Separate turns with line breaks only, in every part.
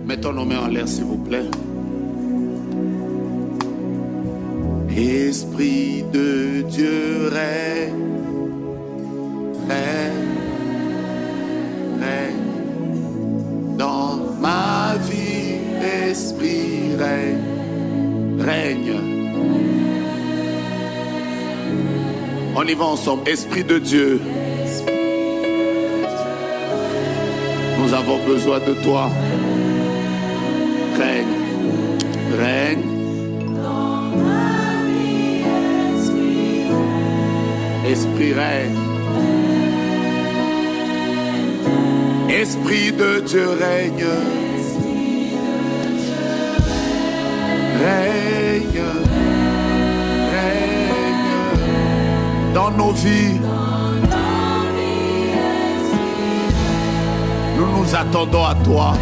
Mettons nos mains en l'air, s'il vous plaît. Esprit de Dieu, règne, règne, règne. Dans ma vie, Esprit, règne, règne. On y va ensemble. Esprit de Dieu, nous avons besoin de toi. Règne, règne. Esprit règne. Esprit de Dieu règne. Règne, règne dans nos vies. Nous nous attendons à toi.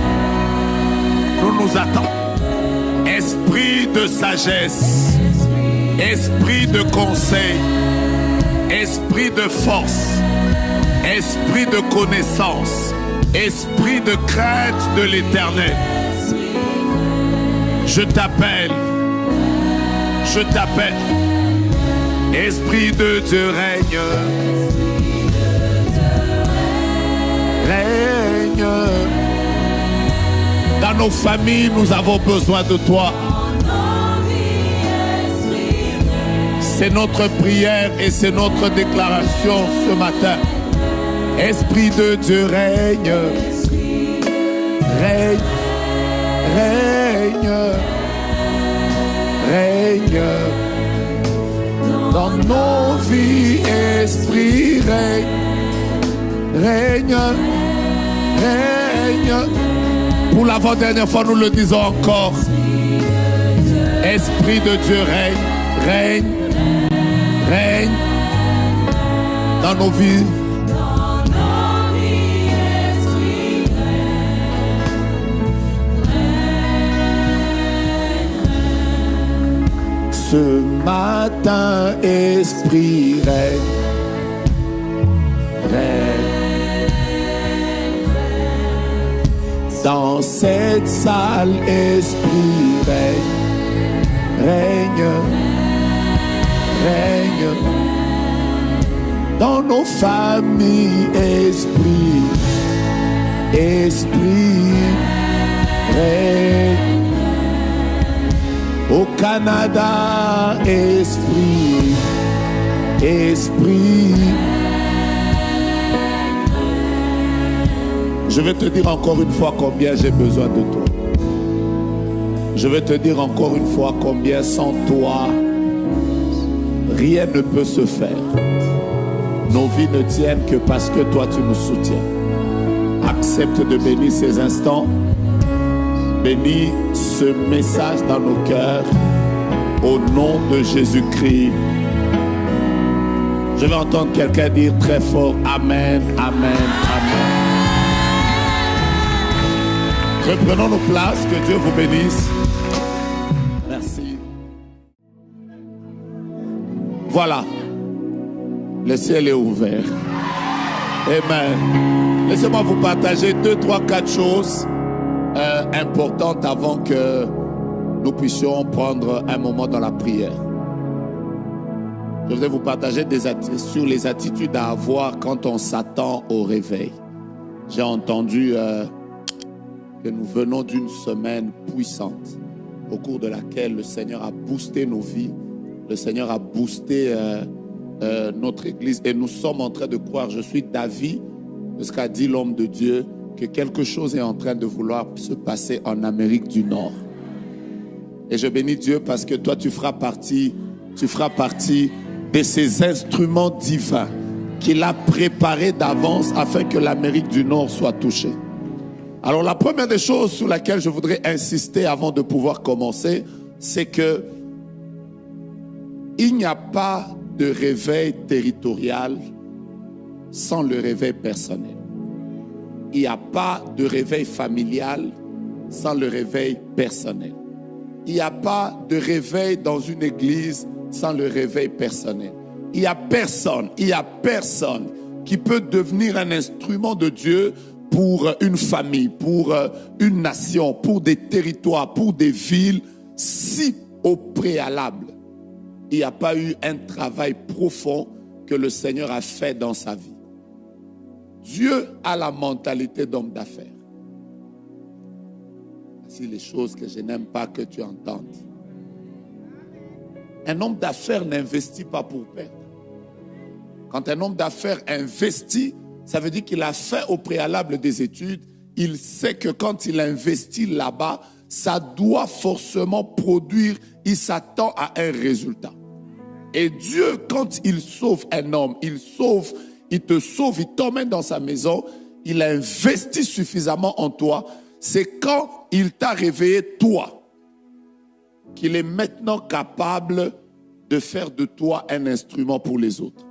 Nous nous attendons. Esprit de sagesse, esprit de conseil, esprit de force, esprit de connaissance, esprit de crainte de l'Éternel. Je t'appelle, je t'appelle. Esprit de Dieu règne, règne. Dans nos familles, nous avons besoin de toi. C'est notre prière et c'est notre déclaration ce matin. Esprit de Dieu règne, règne, règne, règne. Dans nos vies, Esprit règne, règne, règne. Pour l'avant-dernière fois, nous le disons encore. Esprit de Dieu règne, règne, règne dans nos vies. Ce matin, Esprit règne, règne. Dans cette salle, Esprit règne, règne, règne. Dans nos familles, Esprit, Esprit règne. Au Canada, Esprit, Esprit. Je vais te dire encore une fois combien j'ai besoin de toi. Je vais te dire encore une fois combien sans toi, rien ne peut se faire. Nos vies ne tiennent que parce que toi tu nous soutiens. Accepte de bénir ces instants. Bénis ce message dans nos cœurs. Au nom de Jésus-Christ. Je vais entendre quelqu'un dire très fort Amen, Amen, Amen. Reprenons nos places, que Dieu vous bénisse. Merci. Voilà. Le ciel est ouvert. Amen. Laissez-moi vous partager 2, 3, 4 choses importantes avant que nous puissions prendre un moment dans la prière. Je voudrais vous partager sur les attitudes à avoir quand on s'attend au réveil. J'ai entendu que nous venons d'une semaine puissante au cours de laquelle le Seigneur a boosté nos vies, le Seigneur a boosté notre Église et nous sommes en train de croire, je suis d'avis de ce qu'a dit l'homme de Dieu, que quelque chose est en train de vouloir se passer en Amérique du Nord. Et je bénis Dieu parce que toi tu feras partie de ces instruments divins qu'il a préparés d'avance afin que l'Amérique du Nord soit touchée. Alors la première des choses sur laquelle je voudrais insister avant de pouvoir commencer, c'est que il n'y a pas de réveil territorial sans le réveil personnel. Il n'y a pas de réveil familial sans le réveil personnel. Il n'y a pas de réveil dans une église sans le réveil personnel. Il n'y a personne qui peut devenir un instrument de Dieu pour une famille, pour une nation, pour des territoires, pour des villes, si au préalable, il n'y a pas eu un travail profond que le Seigneur a fait dans sa vie. Dieu a la mentalité d'homme d'affaires. Voici les choses que je n'aime pas que tu entendes. Un homme d'affaires n'investit pas pour perdre. Quand un homme d'affaires investit, ça veut dire qu'il a fait au préalable des études. Il sait que quand il investit là-bas, ça doit forcément produire, il s'attend à un résultat. Et Dieu, quand il sauve un homme, il te sauve, il t'emmène dans sa maison, il a investi suffisamment en toi. C'est quand il t'a réveillé, toi, qu'il est maintenant capable de faire de toi un instrument pour les autres.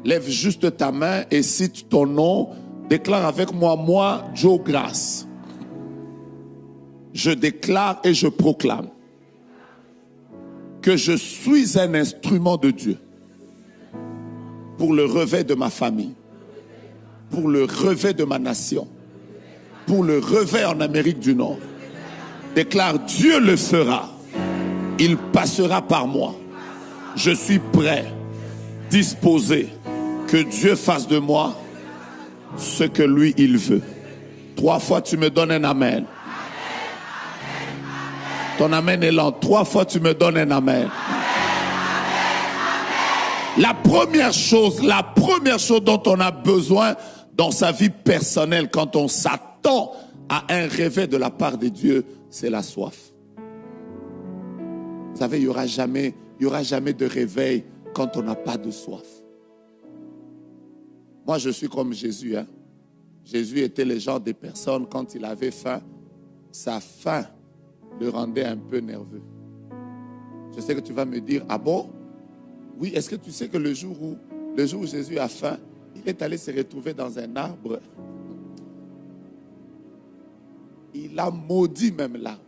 Lève juste ta main et cite ton nom. Déclare avec moi, moi, Joe Grace. Je déclare et je proclame que je suis un instrument de Dieu pour le réveil de ma famille, pour le réveil de ma nation, pour le réveil en Amérique du Nord. Déclare, Dieu le fera. Il passera par moi. Je suis prêt, disposé, que Dieu fasse de moi ce que lui, il veut. 3 fois, tu me donnes un amen. Ton amen est lent. 3 fois, tu me donnes un amen. La première chose dont on a besoin dans sa vie personnelle, quand on s'attend à un réveil de la part de Dieu, c'est la soif. Vous savez, il y aura jamais de réveil quand on n'a pas de soif. Moi, je suis comme Jésus. Jésus était le genre de personne, quand il avait faim, sa faim le rendait un peu nerveux. Je sais que tu vas me dire, ah bon? Oui, est-ce que tu sais que le jour où Jésus a faim, il est allé se retrouver dans un arbre. Il a maudit même l'arbre.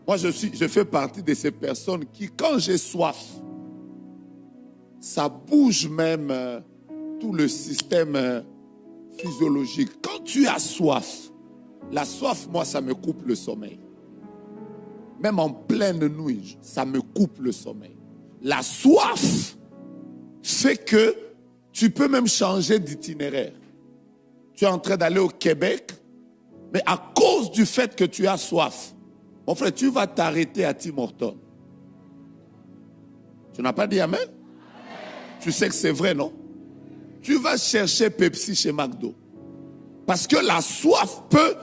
Moi, je fais partie de ces personnes qui, quand j'ai soif, ça bouge même tout le système physiologique. Quand tu as soif, la soif, moi, ça me coupe le sommeil. Même en pleine nuit, ça me coupe le sommeil. La soif fait que tu peux même changer d'itinéraire. Tu es en train d'aller au Québec, mais à cause du fait que tu as soif, mon frère, tu vas t'arrêter à Tim Hortons. Tu n'as pas dit amen? Tu sais que c'est vrai, non? Tu vas chercher Pepsi chez McDo. Parce que la soif peut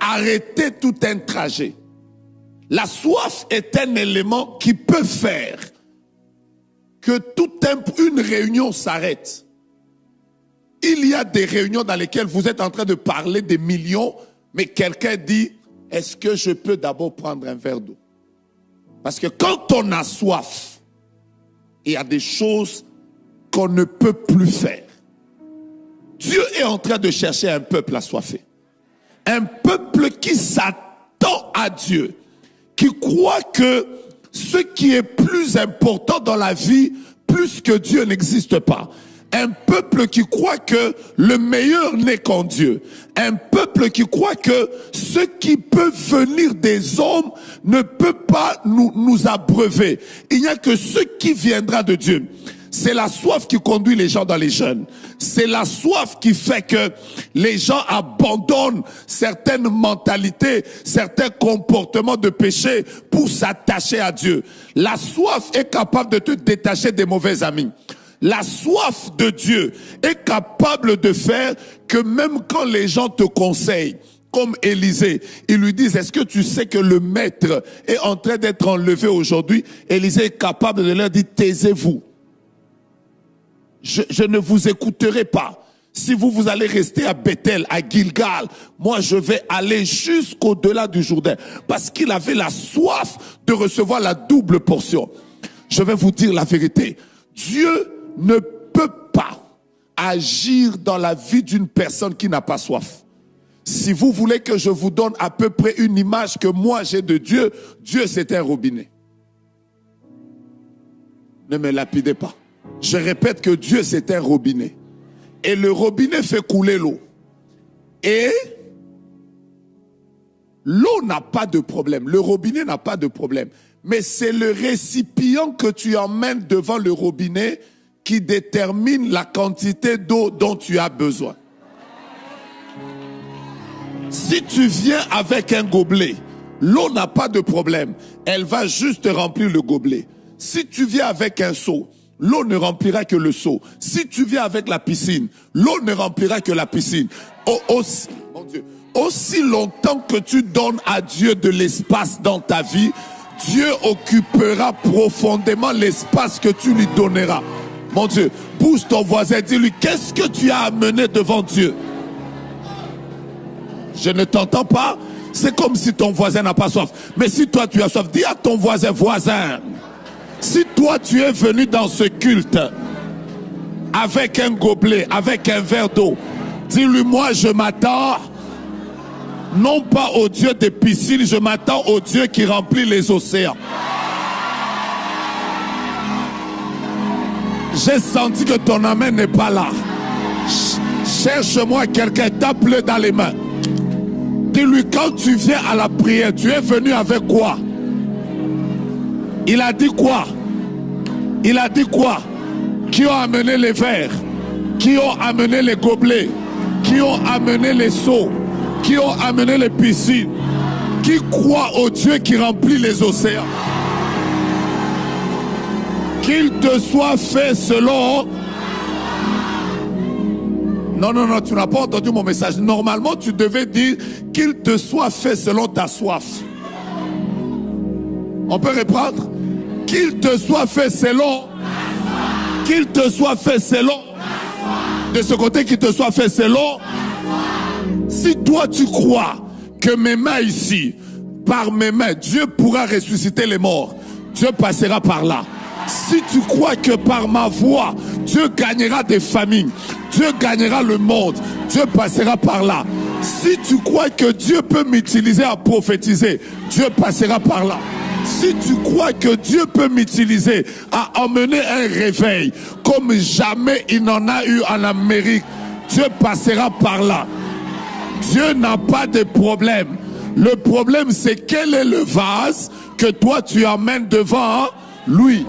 arrêter tout un trajet. La soif est un élément qui peut faire que une réunion s'arrête. Il y a des réunions dans lesquelles vous êtes en train de parler des millions, mais quelqu'un dit, est-ce que je peux d'abord prendre un verre d'eau? Parce que quand on a soif, il y a des choses qu'on ne peut plus faire. Dieu est en train de chercher un peuple assoiffé. Un peuple qui s'attend à Dieu, qui croit que ce qui est plus important dans la vie, plus que Dieu n'existe pas. Un peuple qui croit que le meilleur n'est qu'en Dieu. Un peuple qui croit que ce qui peut venir des hommes ne peut pas nous abreuver. Il n'y a que ce qui viendra de Dieu. C'est la soif qui conduit les gens dans les jeûnes. C'est la soif qui fait que les gens abandonnent certaines mentalités, certains comportements de péché pour s'attacher à Dieu. La soif est capable de te détacher des mauvais amis. La soif de Dieu est capable de faire que même quand les gens te conseillent, comme Élisée, ils lui disent, est-ce que tu sais que le maître est en train d'être enlevé aujourd'hui? Élisée est capable de leur dire, taisez-vous. Je ne vous écouterai pas. Si vous allez rester à Bethel, à Gilgal, moi je vais aller jusqu'au-delà du Jourdain. Parce qu'il avait la soif de recevoir la double portion. Je vais vous dire la vérité. Dieu ne peut pas agir dans la vie d'une personne qui n'a pas soif. Si vous voulez que je vous donne à peu près une image que moi j'ai de Dieu, Dieu c'est un robinet. Ne me lapidez pas. Je répète que Dieu c'est un robinet. Et le robinet fait couler l'eau. Et l'eau n'a pas de problème, le robinet n'a pas de problème. Mais c'est le récipient que tu emmènes devant le robinet qui détermine la quantité d'eau dont tu as besoin. Si tu viens avec un gobelet, l'eau n'a pas de problème. Elle va juste remplir le gobelet. Si tu viens avec un seau, l'eau ne remplira que le seau. Si tu viens avec la piscine, l'eau ne remplira que la piscine. Mon Dieu, aussi longtemps que tu donnes à Dieu de l'espace dans ta vie, Dieu occupera profondément l'espace que tu lui donneras. Mon Dieu, pousse ton voisin, dis-lui, qu'est-ce que tu as amené devant Dieu? Je ne t'entends pas. C'est comme si ton voisin n'a pas soif. Mais si toi tu as soif, dis à ton voisin, voisin, si toi tu es venu dans ce culte avec un gobelet, avec un verre d'eau, dis-lui, moi je m'attends non pas au Dieu des piscines, je m'attends au Dieu qui remplit les océans. J'ai senti que ton amen n'est pas là. Cherche-moi quelqu'un, tape-le dans les mains. Dis-lui, quand tu viens à la prière, tu es venu avec quoi? Il a dit quoi? Il a dit quoi? Qui ont amené les verres? Qui ont amené les gobelets? Qui ont amené les seaux? Qui ont amené les piscines? Qui croit au Dieu qui remplit les océans? Qu'il te soit fait selon... Non, non, non, tu n'as pas entendu mon message. Normalement, tu devais dire qu'il te soit fait selon ta soif. On peut reprendre? Qu'il te soit fait selon... Qu'il te soit fait selon... De ce côté, qu'il te soit fait selon... Si toi tu crois que mes mains ici, par mes mains, Dieu pourra ressusciter les morts, Dieu passera par là. Si tu crois que par ma voix, Dieu gagnera des familles, Dieu gagnera le monde, Dieu passera par là. Si tu crois que Dieu peut m'utiliser à prophétiser, Dieu passera par là. Si tu crois que Dieu peut m'utiliser à emmener un réveil comme jamais il n'en a eu en Amérique, Dieu passera par là. Dieu n'a pas de problème. Le problème, c'est quel est le vase que toi tu emmènes devant lui.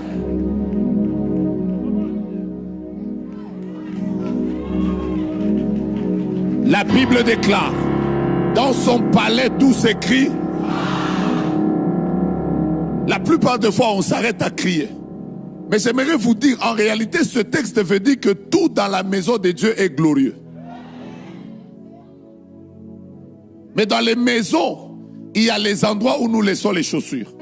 La Bible déclare, dans son palais tout s'écrit. La plupart des fois, on s'arrête à crier. Mais j'aimerais vous dire, en réalité, ce texte veut dire que tout dans la maison de Dieu est glorieux. Mais dans les maisons, il y a les endroits où nous laissons les chaussures.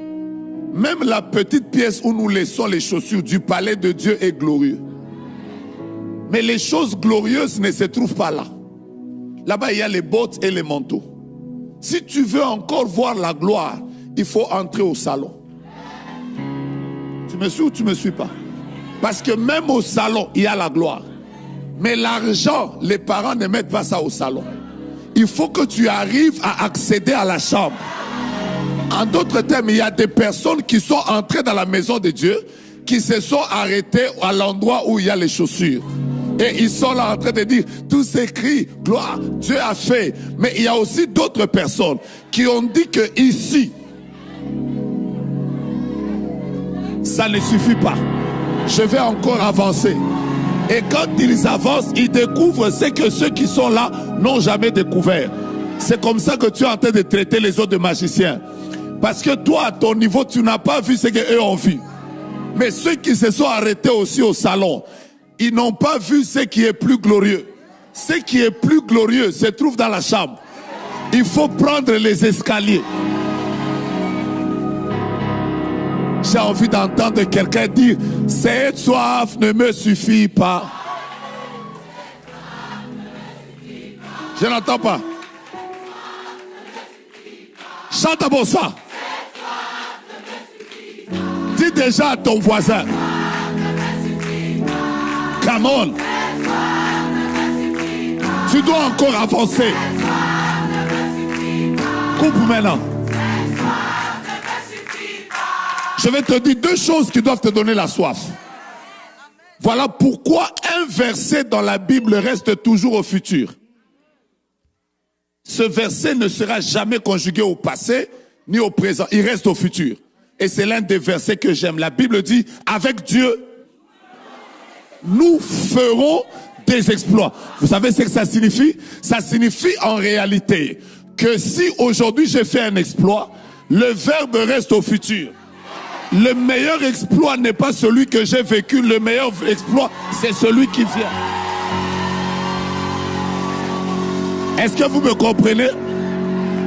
Même la petite pièce où nous laissons les chaussures du palais de Dieu est glorieux. Mais les choses glorieuses ne se trouvent pas là. Là-bas, il y a les bottes et les manteaux. Si tu veux encore voir la gloire, il faut entrer au salon. Tu me suis ou tu ne me suis pas? Parce que même au salon, il y a la gloire. Mais l'argent, les parents ne mettent pas ça au salon. Il faut que tu arrives à accéder à la chambre. En d'autres termes, il y a des personnes qui sont entrées dans la maison de Dieu, qui se sont arrêtées à l'endroit où il y a les chaussures. Et ils sont là en train de dire, tout s'écrit, gloire, Dieu a fait. Mais il y a aussi d'autres personnes qui ont dit que ici, ça ne suffit pas. Je vais encore avancer. Et quand ils avancent, ils découvrent ce que ceux qui sont là n'ont jamais découvert. C'est comme ça que tu es en train de traiter les autres de magiciens. Parce que toi, à ton niveau, tu n'as pas vu ce qu'eux ont vu. Mais ceux qui se sont arrêtés aussi au salon, ils n'ont pas vu ce qui est plus glorieux. Ce qui est plus glorieux se trouve dans la chambre. Il faut prendre les escaliers. J'ai envie d'entendre quelqu'un dire, cette soif ne me suffit pas. Je n'entends pas. Chante à bon ça. Dis déjà à ton voisin. Come on. Tu dois encore avancer. Coupe maintenant. Je vais te dire deux choses qui doivent te donner la soif. Voilà pourquoi un verset dans la Bible reste toujours au futur. ce verset ne sera jamais conjugué au passé ni au présent. Il reste au futur. Et c'est l'un des versets que j'aime. La Bible dit, avec Dieu, nous ferons des exploits. Vous savez ce que ça signifie? Ça signifie en réalité que si aujourd'hui j'ai fait un exploit, le verbe reste au futur. Le meilleur exploit n'est pas celui que j'ai vécu. Le meilleur exploit, c'est celui qui vient. Est-ce que vous me comprenez?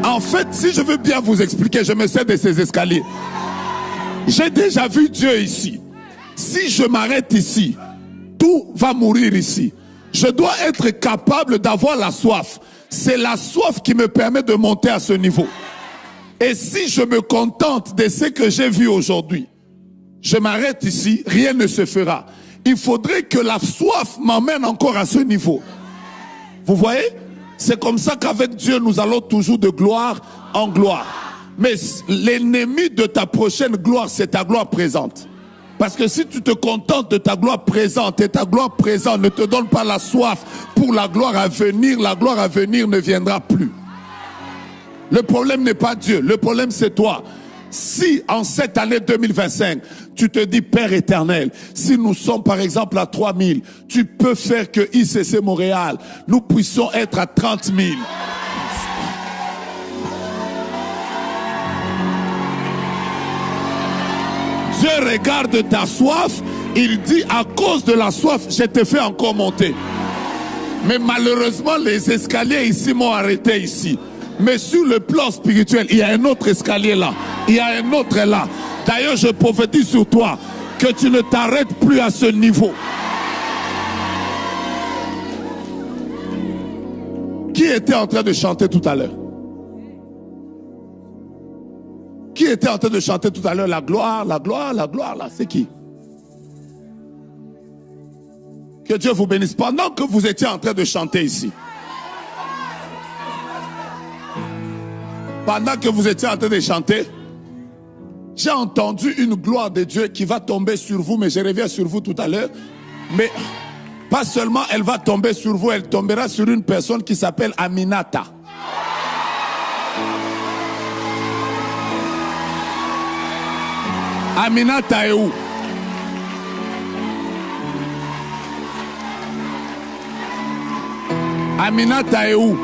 En fait, si je veux bien vous expliquer, je me sers de ces escaliers. J'ai déjà vu Dieu ici. Si je m'arrête ici, tout va mourir ici. Je dois être capable d'avoir la soif. C'est la soif qui me permet de monter à ce niveau. Et si je me contente de ce que j'ai vu aujourd'hui, je m'arrête ici, rien ne se fera. Il faudrait que la soif m'emmène encore à ce niveau. Vous voyez? C'est comme ça qu'avec Dieu, nous allons toujours de gloire en gloire. Mais l'ennemi de ta prochaine gloire, c'est ta gloire présente. Parce que si tu te contentes de ta gloire présente et ta gloire présente ne te donne pas la soif pour la gloire à venir ne viendra plus. Le problème n'est pas Dieu, le problème c'est toi. Si en cette année 2025, tu te dis Père éternel, si nous sommes par exemple à 3000, tu peux faire que ICC Montréal, nous puissions être à 30 000. Dieu regarde ta soif, il dit à cause de la soif, je te fais encore monter. Mais malheureusement, les escaliers ici m'ont arrêté ici. Mais sur le plan spirituel, il y a un autre escalier là. Il y a un autre là. D'ailleurs, je prophétise sur toi que tu ne t'arrêtes plus à ce niveau. Qui était en train de chanter tout à l'heure? Qui était en train de chanter tout à l'heure? La gloire, la gloire, la gloire, là. C'est qui? Que Dieu vous bénisse. Pendant que vous étiez en train de chanter ici. Pendant que vous étiez en train de chanter, j'ai entendu une gloire de Dieu qui va tomber sur vous, mais je reviens sur vous tout à l'heure. Mais pas seulement elle va tomber sur vous, elle tombera sur une personne qui s'appelle Aminata. Aminata est où? Aminata est où?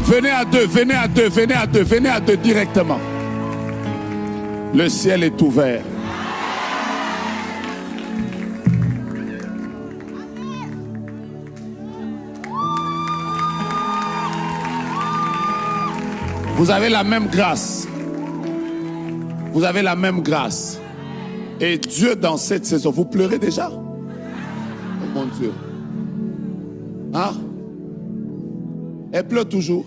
Venez à deux, venez à deux, venez à deux, venez à deux directement. Le ciel est ouvert. Vous avez la même grâce. Vous avez la même grâce. Et Dieu dans cette saison, vous pleurez déjà? Oh mon Dieu. Hein? Elle pleure toujours.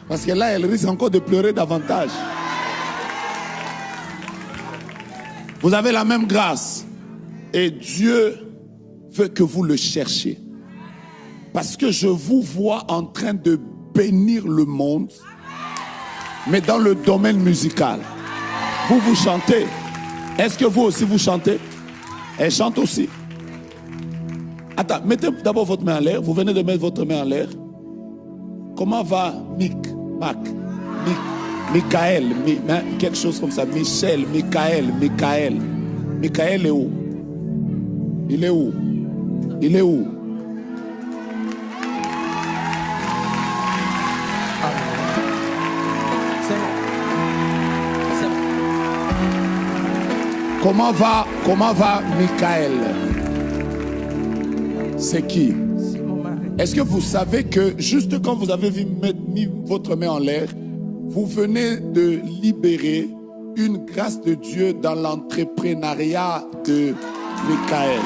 Parce que là, elle risque encore de pleurer davantage. Vous avez la même grâce. Et Dieu veut que vous le cherchiez. Parce que je vous vois en train de bénir le monde, mais dans le domaine musical. Vous chantez. Est-ce que vous aussi vous chantez? Elle chante aussi. Attends, mettez d'abord votre main en l'air. Vous venez de mettre votre main en l'air. Comment va Michael, quelque chose comme ça. Michael. Michael est où? Il est où? Il est où? Comment va Michael? C'est qui?
C'est mon mari.
Est-ce que vous savez que juste quand vous avez mis votre main en l'air, vous venez de libérer une grâce de Dieu dans l'entrepreneuriat de Michael?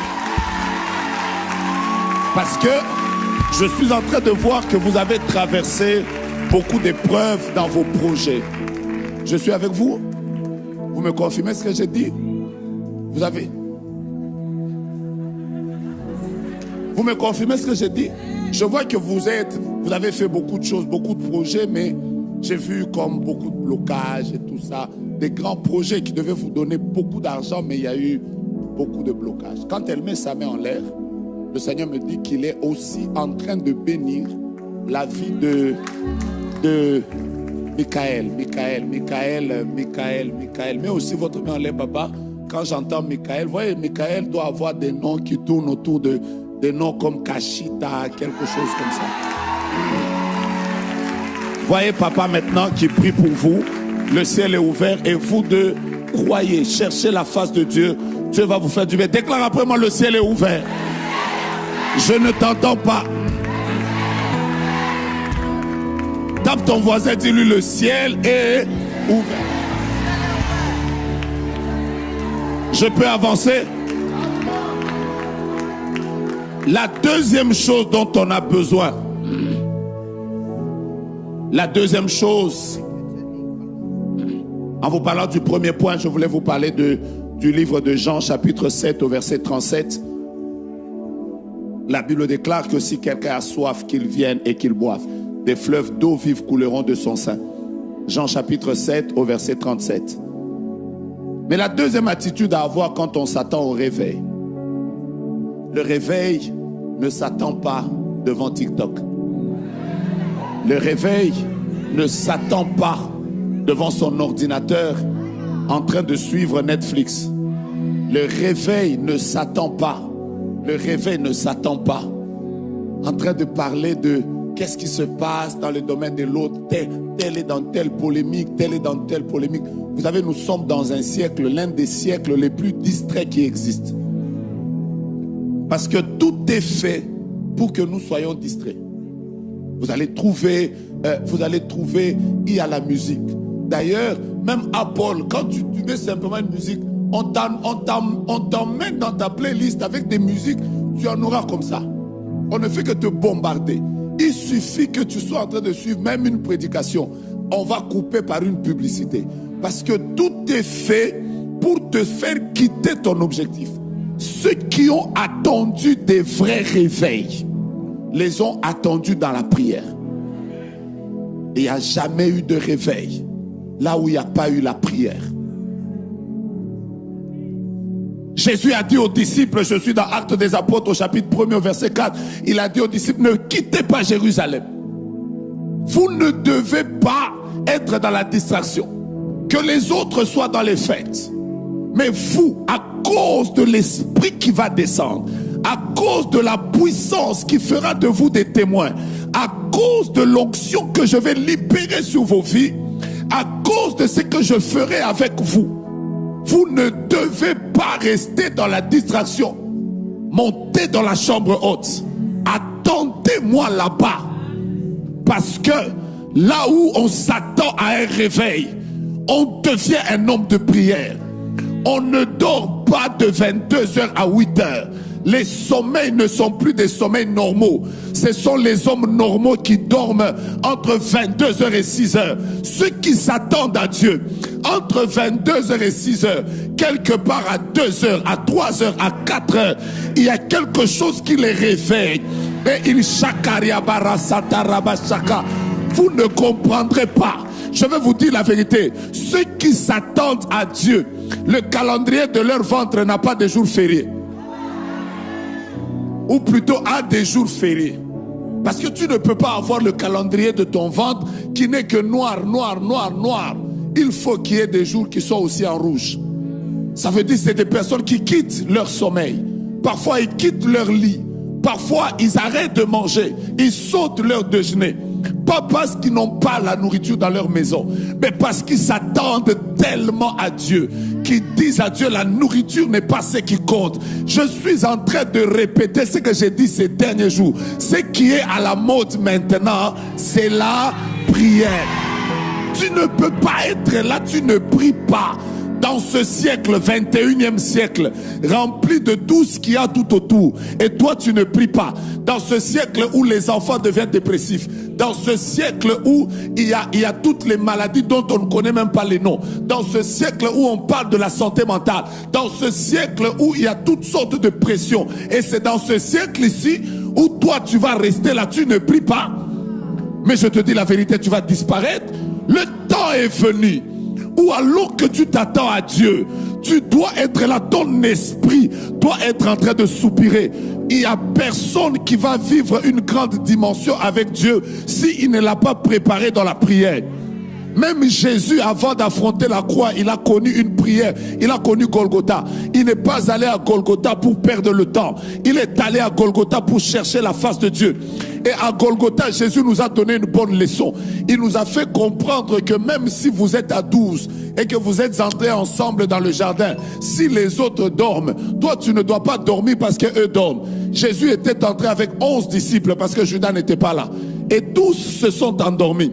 Parce que je suis en train de voir que vous avez traversé beaucoup d'épreuves dans vos projets. Je suis avec vous? Vous me confirmez ce que j'ai dit? Vous Vous me confirmez ce que j'ai dit? Je vois que vous avez fait beaucoup de choses, beaucoup de projets, mais j'ai vu comme beaucoup de blocages et tout ça. Des grands projets qui devaient vous donner beaucoup d'argent, mais il y a eu beaucoup de blocages. Quand elle met sa main en l'air, le Seigneur me dit qu'il est aussi en train de bénir la vie de Michael. Mais aussi votre main en l'air, papa. Quand j'entends Michael, vous voyez, Michael doit avoir des noms qui tournent autour de des noms comme Kashita, quelque chose comme ça. Voyez papa maintenant qui prie pour vous. Le ciel est ouvert et vous deux croyez, cherchez la face de Dieu. Dieu va vous faire du bien. Déclare après moi, le ciel est ouvert. Je ne t'entends pas. Tape ton voisin, dis-lui le ciel est ouvert. Je peux avancer? La deuxième chose dont on a besoin, la deuxième chose, en vous parlant du premier point, je voulais vous parler du livre de Jean, chapitre 7, au verset 37. La Bible déclare que si quelqu'un a soif, qu'il vienne et qu'il boive. Des fleuves d'eau vive couleront de son sein. Jean, chapitre 7, au verset 37. Mais la deuxième attitude à avoir quand on s'attend au réveil. Le réveil ne s'attend pas devant TikTok. Le réveil ne s'attend pas devant son ordinateur en train de suivre Netflix. Le réveil ne s'attend pas. Le réveil ne s'attend pas en train de parler de qu'est-ce qui se passe dans le domaine de l'autre. Tel est dans telle polémique, tel est dans telle polémique. Vous savez, nous sommes dans un siècle, l'un des siècles les plus distraits qui existent. Parce que tout est fait pour que nous soyons distraits. Vous allez trouver, il y a la musique. D'ailleurs, même Apple, quand tu mets simplement une musique, on t'emmène dans ta playlist avec des musiques, tu en auras comme ça. On ne fait que te bombarder. Il suffit que tu sois en train de suivre même une prédication. On va couper par une publicité. Parce que tout est fait pour te faire quitter ton objectif. Ceux qui ont attendu des vrais réveils, les ont attendus dans la prière. Et il n'y a jamais eu de réveil là où il n'y a pas eu la prière. Jésus a dit aux disciples, je suis dans Actes des Apôtres au chapitre 1er au verset 4, il a dit aux disciples, ne quittez pas Jérusalem. Vous ne devez pas être dans la distraction. Que les autres soient dans les fêtes. Mais vous, à cause de l'esprit qui va descendre, à cause de la puissance qui fera de vous des témoins, à cause de l'onction que je vais libérer sur vos vies, à cause de ce que je ferai avec vous, vous ne devez pas rester dans la distraction. Montez dans la chambre haute. Attendez-moi là-bas. Parce que là où on s'attend à un réveil, on devient un homme de prière. On ne dort pas de 22h à 8h. Les sommeils ne sont plus des sommeils normaux. Ce sont les hommes normaux qui dorment entre 22h et 6h. Ceux qui s'attendent à Dieu, entre 22h et 6h, quelque part à 2h, à 3h, à 4h, il y a quelque chose qui les réveille. Et il vous ne comprendrez pas. Je vais vous dire la vérité. Ceux qui s'attendent à Dieu, le calendrier de leur ventre n'a pas de jours fériés. Ou plutôt a des jours fériés. Parce que tu ne peux pas avoir le calendrier de ton ventre qui n'est que noir, noir, noir, noir. Il faut qu'il y ait des jours qui soient aussi en rouge. Ça veut dire que c'est des personnes qui quittent leur sommeil. Parfois ils quittent leur lit. Parfois ils arrêtent de manger. Ils sautent leur déjeuner. Pas parce qu'ils n'ont pas la nourriture dans leur maison, mais parce qu'ils s'attendent tellement à Dieu, qu'ils disent à Dieu, la nourriture n'est pas ce qui compte. Je suis en train de répéter ce que j'ai dit ces derniers jours. Ce qui est à la mode maintenant, c'est la prière. Tu ne peux pas être là, tu ne pries pas. dans ce siècle, 21e siècle, rempli de tout ce qu'il y a tout autour, et toi tu ne pries pas, dans ce siècle où les enfants deviennent dépressifs, dans ce siècle où il y a toutes les maladies dont on ne connaît même pas les noms, dans ce siècle où on parle de la santé mentale, dans ce siècle où il y a toutes sortes de pressions, et c'est dans ce siècle ici où toi tu vas rester là, tu ne pries pas, mais je te dis la vérité, tu vas disparaître. Le temps est venu où alors que tu t'attends à Dieu, tu dois être là, ton esprit doit être en train de soupirer. Il n'y a personne qui va vivre une grande dimension avec Dieu s'il ne l'a pas préparé dans la prière. Même Jésus, avant d'affronter la croix, il a connu une prière. Il a connu Golgotha. Il n'est pas allé à Golgotha pour perdre le temps. Il est allé à Golgotha pour chercher la face de Dieu. Et à Golgotha, Jésus nous a donné une bonne leçon. Il nous a fait comprendre que même si vous êtes à 12 et que vous êtes entrés ensemble dans le jardin, si les autres dorment, toi tu ne dois pas dormir parce qu'eux dorment. Jésus était entré avec 11 disciples parce que Judas n'était pas là. Et tous se sont endormis.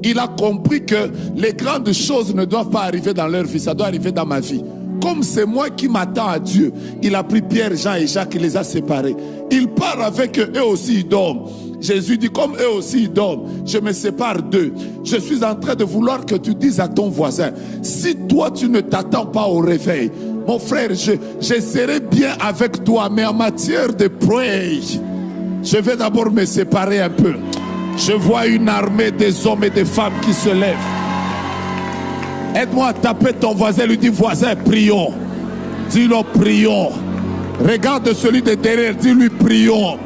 Il a compris que les grandes choses ne doivent pas arriver dans leur vie, ça doit arriver dans ma vie. Comme c'est moi qui m'attends à Dieu, il a pris Pierre, Jean et Jacques, il les a séparés. Il part avec eux, eux aussi ils dorment. Jésus dit, comme eux aussi ils dorment, je me sépare d'eux. Je suis en train de vouloir que tu dises à ton voisin, si toi tu ne t'attends pas au réveil, mon frère, je serai bien avec toi, mais en matière de pray, je vais d'abord me séparer un peu. Je vois une armée des hommes et des femmes qui se lèvent. Aide-moi à taper ton voisin, lui dis, voisin, prions. Dis-le, prions. Regarde celui de derrière, dis-lui, prions.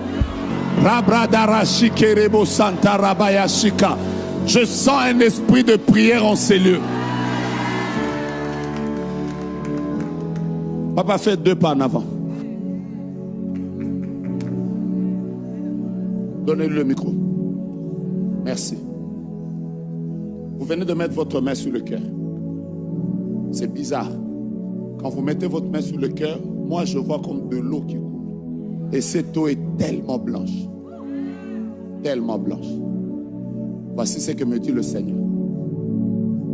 Je sens un esprit de prière en ces lieux. Papa, fais 2 pas en avant. Donnez-lui le micro. Merci. Vous venez de mettre votre main sur le cœur. C'est bizarre. Quand vous mettez votre main sur le cœur, moi je vois comme de l'eau qui coule. Et cette eau est tellement blanche. Tellement blanche. Voici ce que me dit le Seigneur.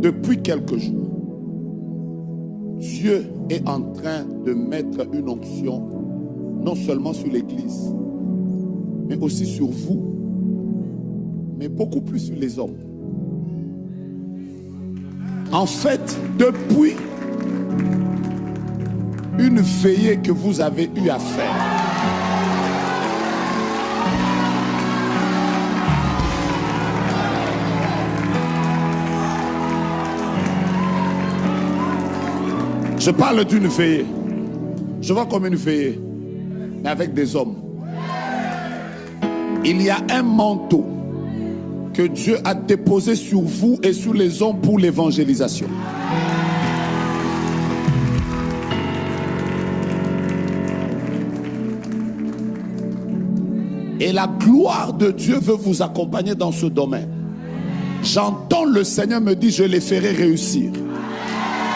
Depuis quelques jours, Dieu est en train de mettre une onction, non seulement sur l'Église, mais aussi sur vous, mais beaucoup plus sur les hommes. En fait, depuis une veillée que vous avez eu à faire, je parle d'une veillée. Je vois comme une veillée, mais avec des hommes. Il y a un manteau que Dieu a déposé sur vous et sur les hommes pour l'évangélisation. Et la gloire de Dieu veut vous accompagner dans ce domaine. J'entends le Seigneur me dire, je les ferai réussir.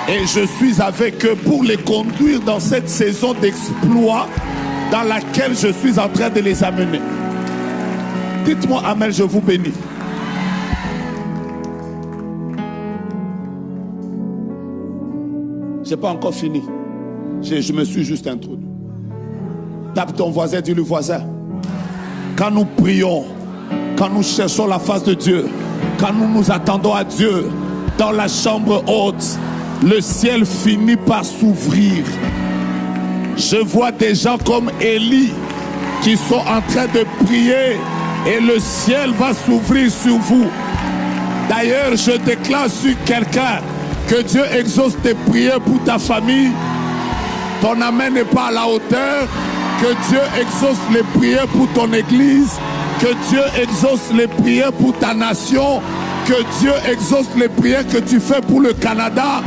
Et je suis avec eux pour les conduire dans cette saison d'exploit dans laquelle je suis en train de les amener. Dites-moi amen, je vous bénis. Je n'ai pas encore fini. Je me suis juste introduit. Tape ton voisin, dis-lui voisin. Quand nous prions, quand nous cherchons la face de Dieu, quand nous nous attendons à Dieu dans la chambre haute, le ciel finit par s'ouvrir. Je vois des gens comme Élie qui sont en train de prier et le ciel va s'ouvrir sur vous. D'ailleurs, je déclare sur quelqu'un que Dieu exauce tes prières pour ta famille. Ton amen n'est pas à la hauteur. Que Dieu exauce les prières pour ton église. Que Dieu exauce les prières pour ta nation. Que Dieu exauce les prières que tu fais pour le Canada.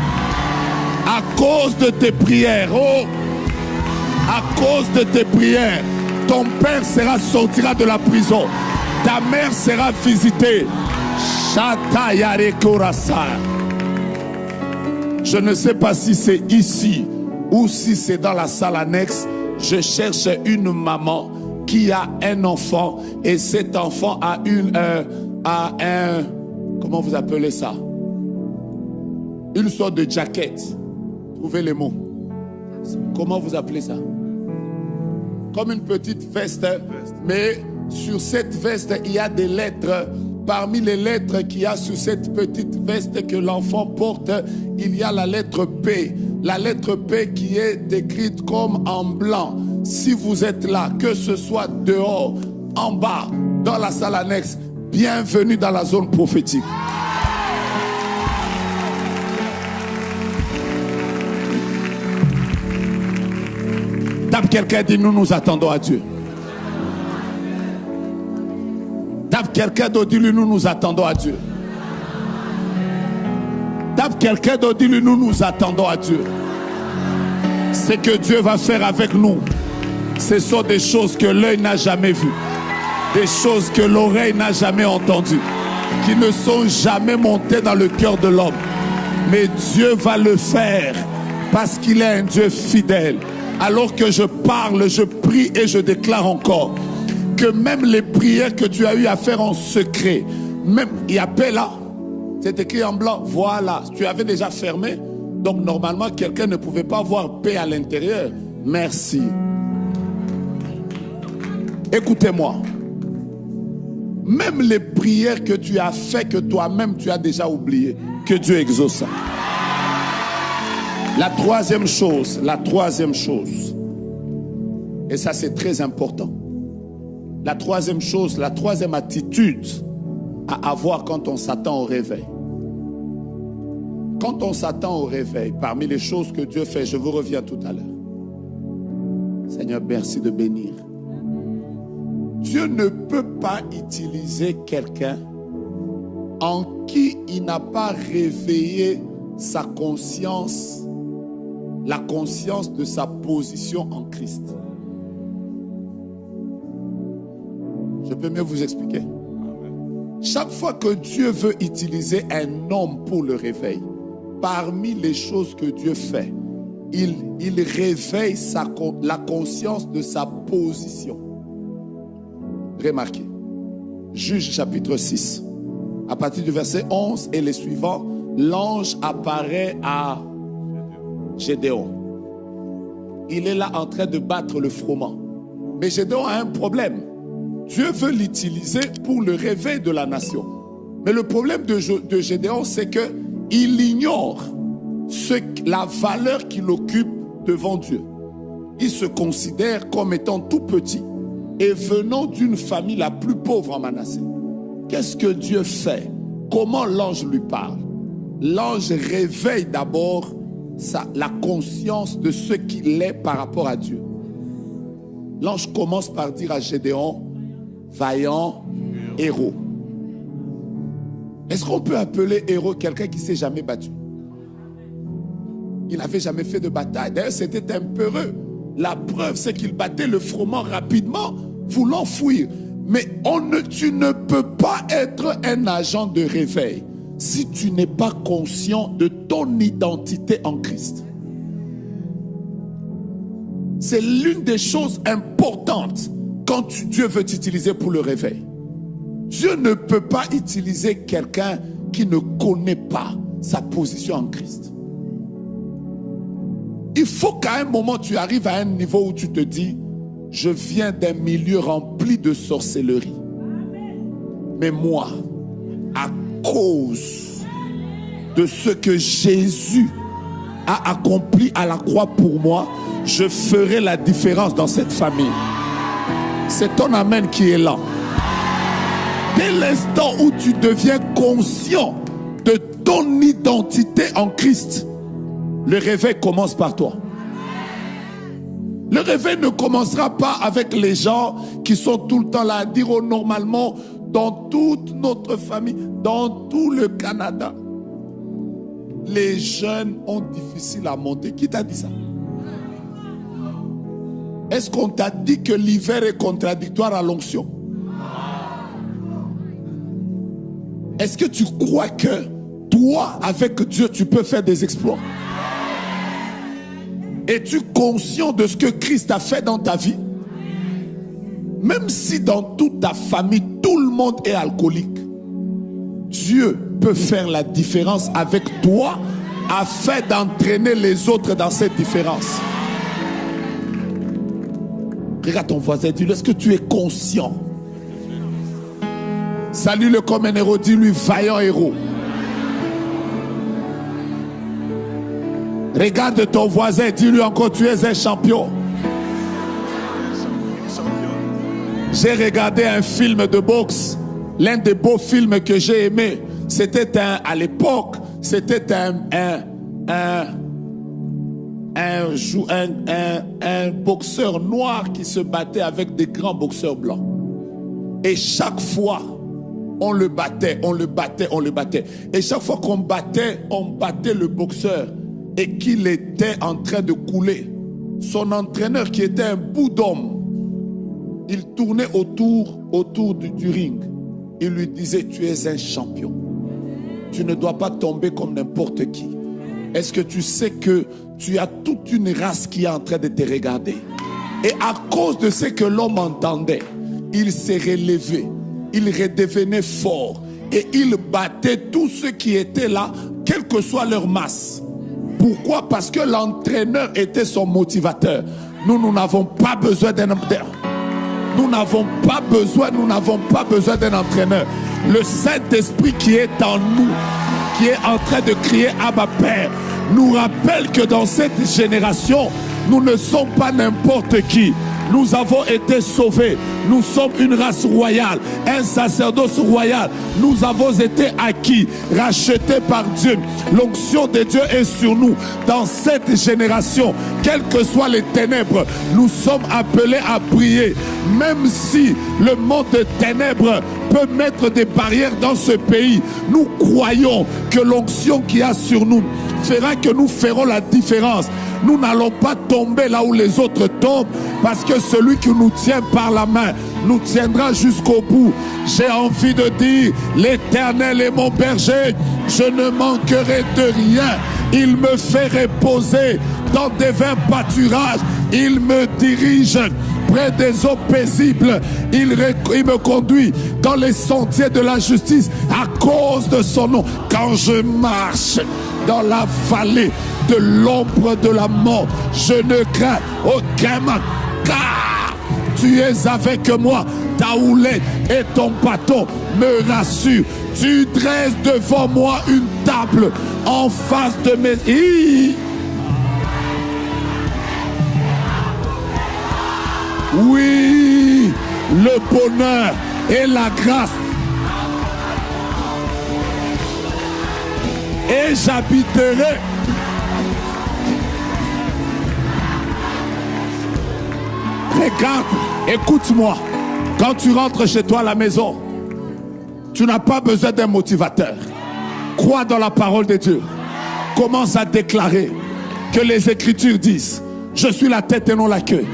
À cause de tes prières. Oh, à cause de tes prières, ton père sortira de la prison. Ta mère sera visitée. Je ne sais pas si c'est ici ou si c'est dans la salle annexe. Je cherche une maman qui a un enfant et cet enfant a comment vous appelez ça? Une sorte de jaquette. Trouvez les mots. Comment vous appelez ça? Comme une petite veste, mais sur cette veste, il y a des lettres. Parmi les lettres qu'il y a sur cette petite veste que l'enfant porte, il y a la lettre P. La lettre P qui est écrite comme en blanc. Si vous êtes là, que ce soit dehors, en bas, dans la salle annexe, bienvenue dans la zone prophétique. Tape quelqu'un, dit nous attendons à Dieu. Tape quelqu'un d'autre, dis-lui nous attendons à Dieu. Tape quelqu'un d'autre, dis-lui nous attendons à Dieu. Ce que Dieu va faire avec nous, ce sont des choses que l'œil n'a jamais vues, des choses que l'oreille n'a jamais entendues, qui ne sont jamais montées dans le cœur de l'homme. Mais Dieu va le faire parce qu'il est un Dieu fidèle. Alors que je parle, je prie et je déclare encore que même les prières que tu as eu à faire en secret, même il y a paix là, c'est écrit en blanc, voilà, tu avais déjà fermé, donc normalement quelqu'un ne pouvait pas voir paix à l'intérieur. Merci. Écoutez-moi, même les prières que tu as fait, que toi-même tu as déjà oublié, que Dieu exauce. La troisième chose, et ça c'est très important, la troisième chose, la troisième attitude à avoir quand on s'attend au réveil. Quand on s'attend au réveil, parmi les choses que Dieu fait, je vous reviens tout à l'heure. Seigneur, merci de bénir. Dieu ne peut pas utiliser quelqu'un en qui il n'a pas réveillé sa conscience, la conscience de sa position en Christ. Je peux mieux vous expliquer. Chaque fois que Dieu veut utiliser un homme pour le réveil, parmi les choses que Dieu fait, il réveille la conscience de sa position. Remarquez, Juge chapitre 6, à partir du verset 11 et les suivants, l'ange apparaît à Gédéon. Il est là en train de battre le froment. Mais Gédéon a un problème. Dieu veut l'utiliser pour le réveil de la nation. Mais le problème de Gédéon, c'est qu'il ignore la valeur qu'il occupe devant Dieu. Il se considère comme étant tout petit et venant d'une famille la plus pauvre en Manassé. Qu'est-ce que Dieu fait? Comment l'ange lui parle? L'ange réveille d'abord la conscience de ce qu'il est par rapport à Dieu. L'ange commence par dire à Gédéon, vaillant héros. Est-ce qu'on peut appeler héros quelqu'un qui ne s'est jamais battu? Il n'avait jamais fait de bataille. D'ailleurs, c'était un peureux. La preuve, c'est qu'il battait le froment rapidement, voulant fuir. Mais tu ne peux pas être un agent de réveil si tu n'es pas conscient de ton identité en Christ. C'est l'une des choses importantes quand Dieu veut t'utiliser pour le réveil. Dieu ne peut pas utiliser quelqu'un qui ne connaît pas sa position en Christ. Il faut qu'à un moment tu arrives à un niveau où tu te dis, je viens d'un milieu rempli de sorcellerie. Mais moi, à cause de ce que Jésus a accompli à la croix pour moi, je ferai la différence dans cette famille. C'est ton amen qui est là. Dès l'instant où tu deviens conscient de ton identité en Christ, le réveil commence par toi. Le réveil ne commencera pas avec les gens qui sont tout le temps là à dire oh, normalement dans toute notre famille, dans tout le Canada, les jeunes ont difficile à monter. Qui t'a dit ça? Est-ce qu'on t'a dit que l'hiver est contradictoire à l'onction? Est-ce que tu crois que toi, avec Dieu, tu peux faire des exploits? Es-tu conscient de ce que Christ a fait dans ta vie? Même si dans toute ta famille, tout le monde est alcoolique, Dieu peut faire la différence avec toi afin d'entraîner les autres dans cette différence. Regarde ton voisin, dis-lui, est-ce que tu es conscient? Salue-le comme un héros, dis-lui, vaillant héros. Regarde ton voisin, dis-lui encore, tu es un champion. J'ai regardé un film de boxe, l'un des beaux films que j'ai aimé. C'était à l'époque, c'était un boxeur noir qui se battait avec des grands boxeurs blancs. Et chaque fois, on le battait. Et chaque fois qu'on battait, on battait le boxeur. Et qu'il était en train de couler. Son entraîneur, qui était un bout d'homme, il tournait autour du ring. Il lui disait, tu es un champion. Tu ne dois pas tomber comme n'importe qui. Est-ce que tu sais que tu as toute une race qui est en train de te regarder? Et à cause de ce que l'homme entendait, il s'est relevé. Il redevenait fort. Et il battait tous ceux qui étaient là, quelle que soit leur masse. Pourquoi? Parce que l'entraîneur était son motivateur. Nous n'avons pas besoin d'un entraîneur. Nous n'avons pas besoin d'un entraîneur. Le Saint-Esprit qui est en nous, qui est en train de crier Abba Père, nous rappelle que dans cette génération, nous ne sommes pas n'importe qui. Nous avons été sauvés. Nous sommes une race royale, un sacerdoce royal. Nous avons été acquis, rachetés par Dieu. L'onction de Dieu est sur nous. Dans cette génération, quelles que soient les ténèbres, nous sommes appelés à prier. Même si le monde des ténèbres peut mettre des barrières dans ce pays, nous croyons que l'onction qu'il y a sur nous fera que nous ferons la différence. Nous n'allons pas tomber là où les autres tombent, parce que celui qui nous tient par la main nous tiendra jusqu'au bout. J'ai envie de dire, l'Éternel est mon berger, je ne manquerai de rien. Il me fait reposer dans des verts pâturages, il me dirige près des eaux paisibles, il me conduit dans les sentiers de la justice à cause de son nom. Quand je marche dans la vallée de l'ombre de la mort, je ne crains aucun mal, car tu es avec moi. Ta houlette et ton bâton me rassurent. Tu dresses devant moi une table en face de mes... Oui, le bonheur et la grâce. Et j'habiterai. Regarde, écoute-moi. Quand tu rentres chez toi à la maison, tu n'as pas besoin d'un motivateur. Crois dans la parole de Dieu. Commence à déclarer que les Écritures disent, je suis la tête et non la queue.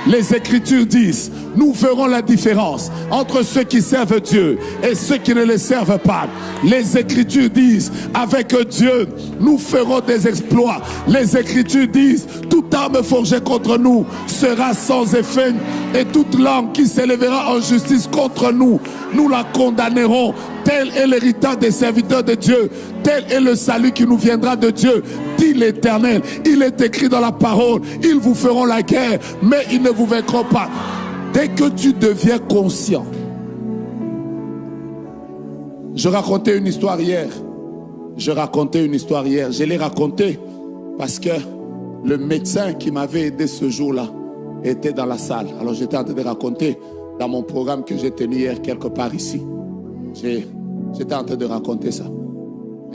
Les Écritures disent, nous ferons la différence entre ceux qui servent Dieu et ceux qui ne le servent pas. Les Écritures disent, avec Dieu, nous ferons des exploits. Les Écritures disent, toute arme forgée contre nous sera sans effet, et toute langue qui s'élèvera en justice contre nous, nous la condamnerons. Tel est l'héritage des serviteurs de Dieu. Tel est le salut qui nous viendra de Dieu, dit l'Éternel. Il est écrit dans la parole, ils vous feront la guerre, mais ils ne vous vaincront pas. Dès que tu deviens conscient. Je racontais une histoire hier. Je l'ai racontée parce que le médecin qui m'avait aidé ce jour-là était dans la salle. Alors j'étais en train de raconter dans mon programme que j'ai tenu hier quelque part ici. J'étais en train de raconter ça.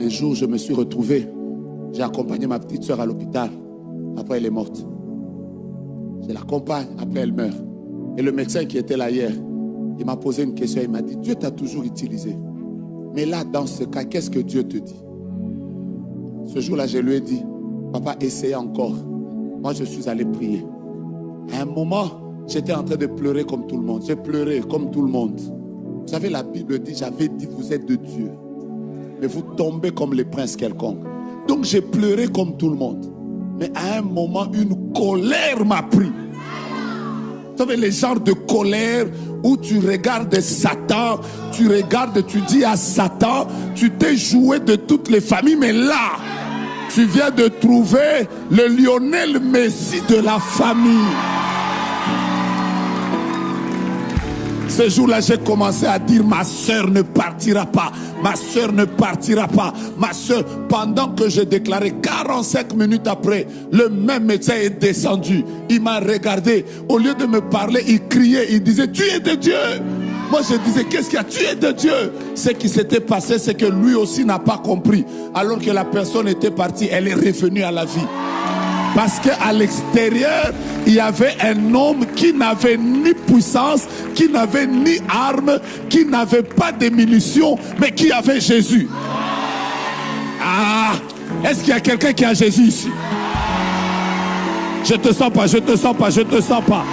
Un jour, je me suis retrouvé. J'ai accompagné ma petite soeur à l'hôpital. Après, elle est morte. Je l'accompagne. Après, elle meurt. Et le médecin qui était là hier, il m'a posé une question. Il m'a dit, Dieu t'a toujours utilisé. Mais là, dans ce cas, qu'est-ce que Dieu te dit? Ce jour-là, je lui ai dit, papa, essaye encore. Moi, je suis allé prier. À un moment, j'étais en train de pleurer comme tout le monde. J'ai pleuré comme tout le monde. Vous savez, la Bible dit, j'avais dit, vous êtes de Dieu, mais vous tombez comme les princes quelconques. Donc j'ai pleuré comme tout le monde. Mais à un moment, une colère m'a pris. Vous savez, les genres de colère où tu regardes Satan, tu dis à Satan, tu t'es joué de toutes les familles, mais là, Tu viens de trouver le Lionel Messi de la famille. Ce jour-là, j'ai commencé à dire, ma soeur ne partira pas. Ma soeur ne partira pas. Ma soeur, pendant que je déclarais, 45 minutes après, le même médecin est descendu. Il m'a regardé. Au lieu de me parler, il criait, il disait, tu es de Dieu. Moi, je disais, qu'est-ce qu'il y a? Tu es de Dieu. Ce qui s'était passé, c'est que lui aussi n'a pas compris. Alors que la personne était partie, elle est revenue à la vie. Parce qu'à l'extérieur, il y avait un homme qui n'avait ni puissance, qui n'avait ni arme, qui n'avait pas de munitions, mais qui avait Jésus. Ah, est-ce qu'il y a quelqu'un qui a Jésus ici? Je te sens pas, je te sens pas, je te sens pas.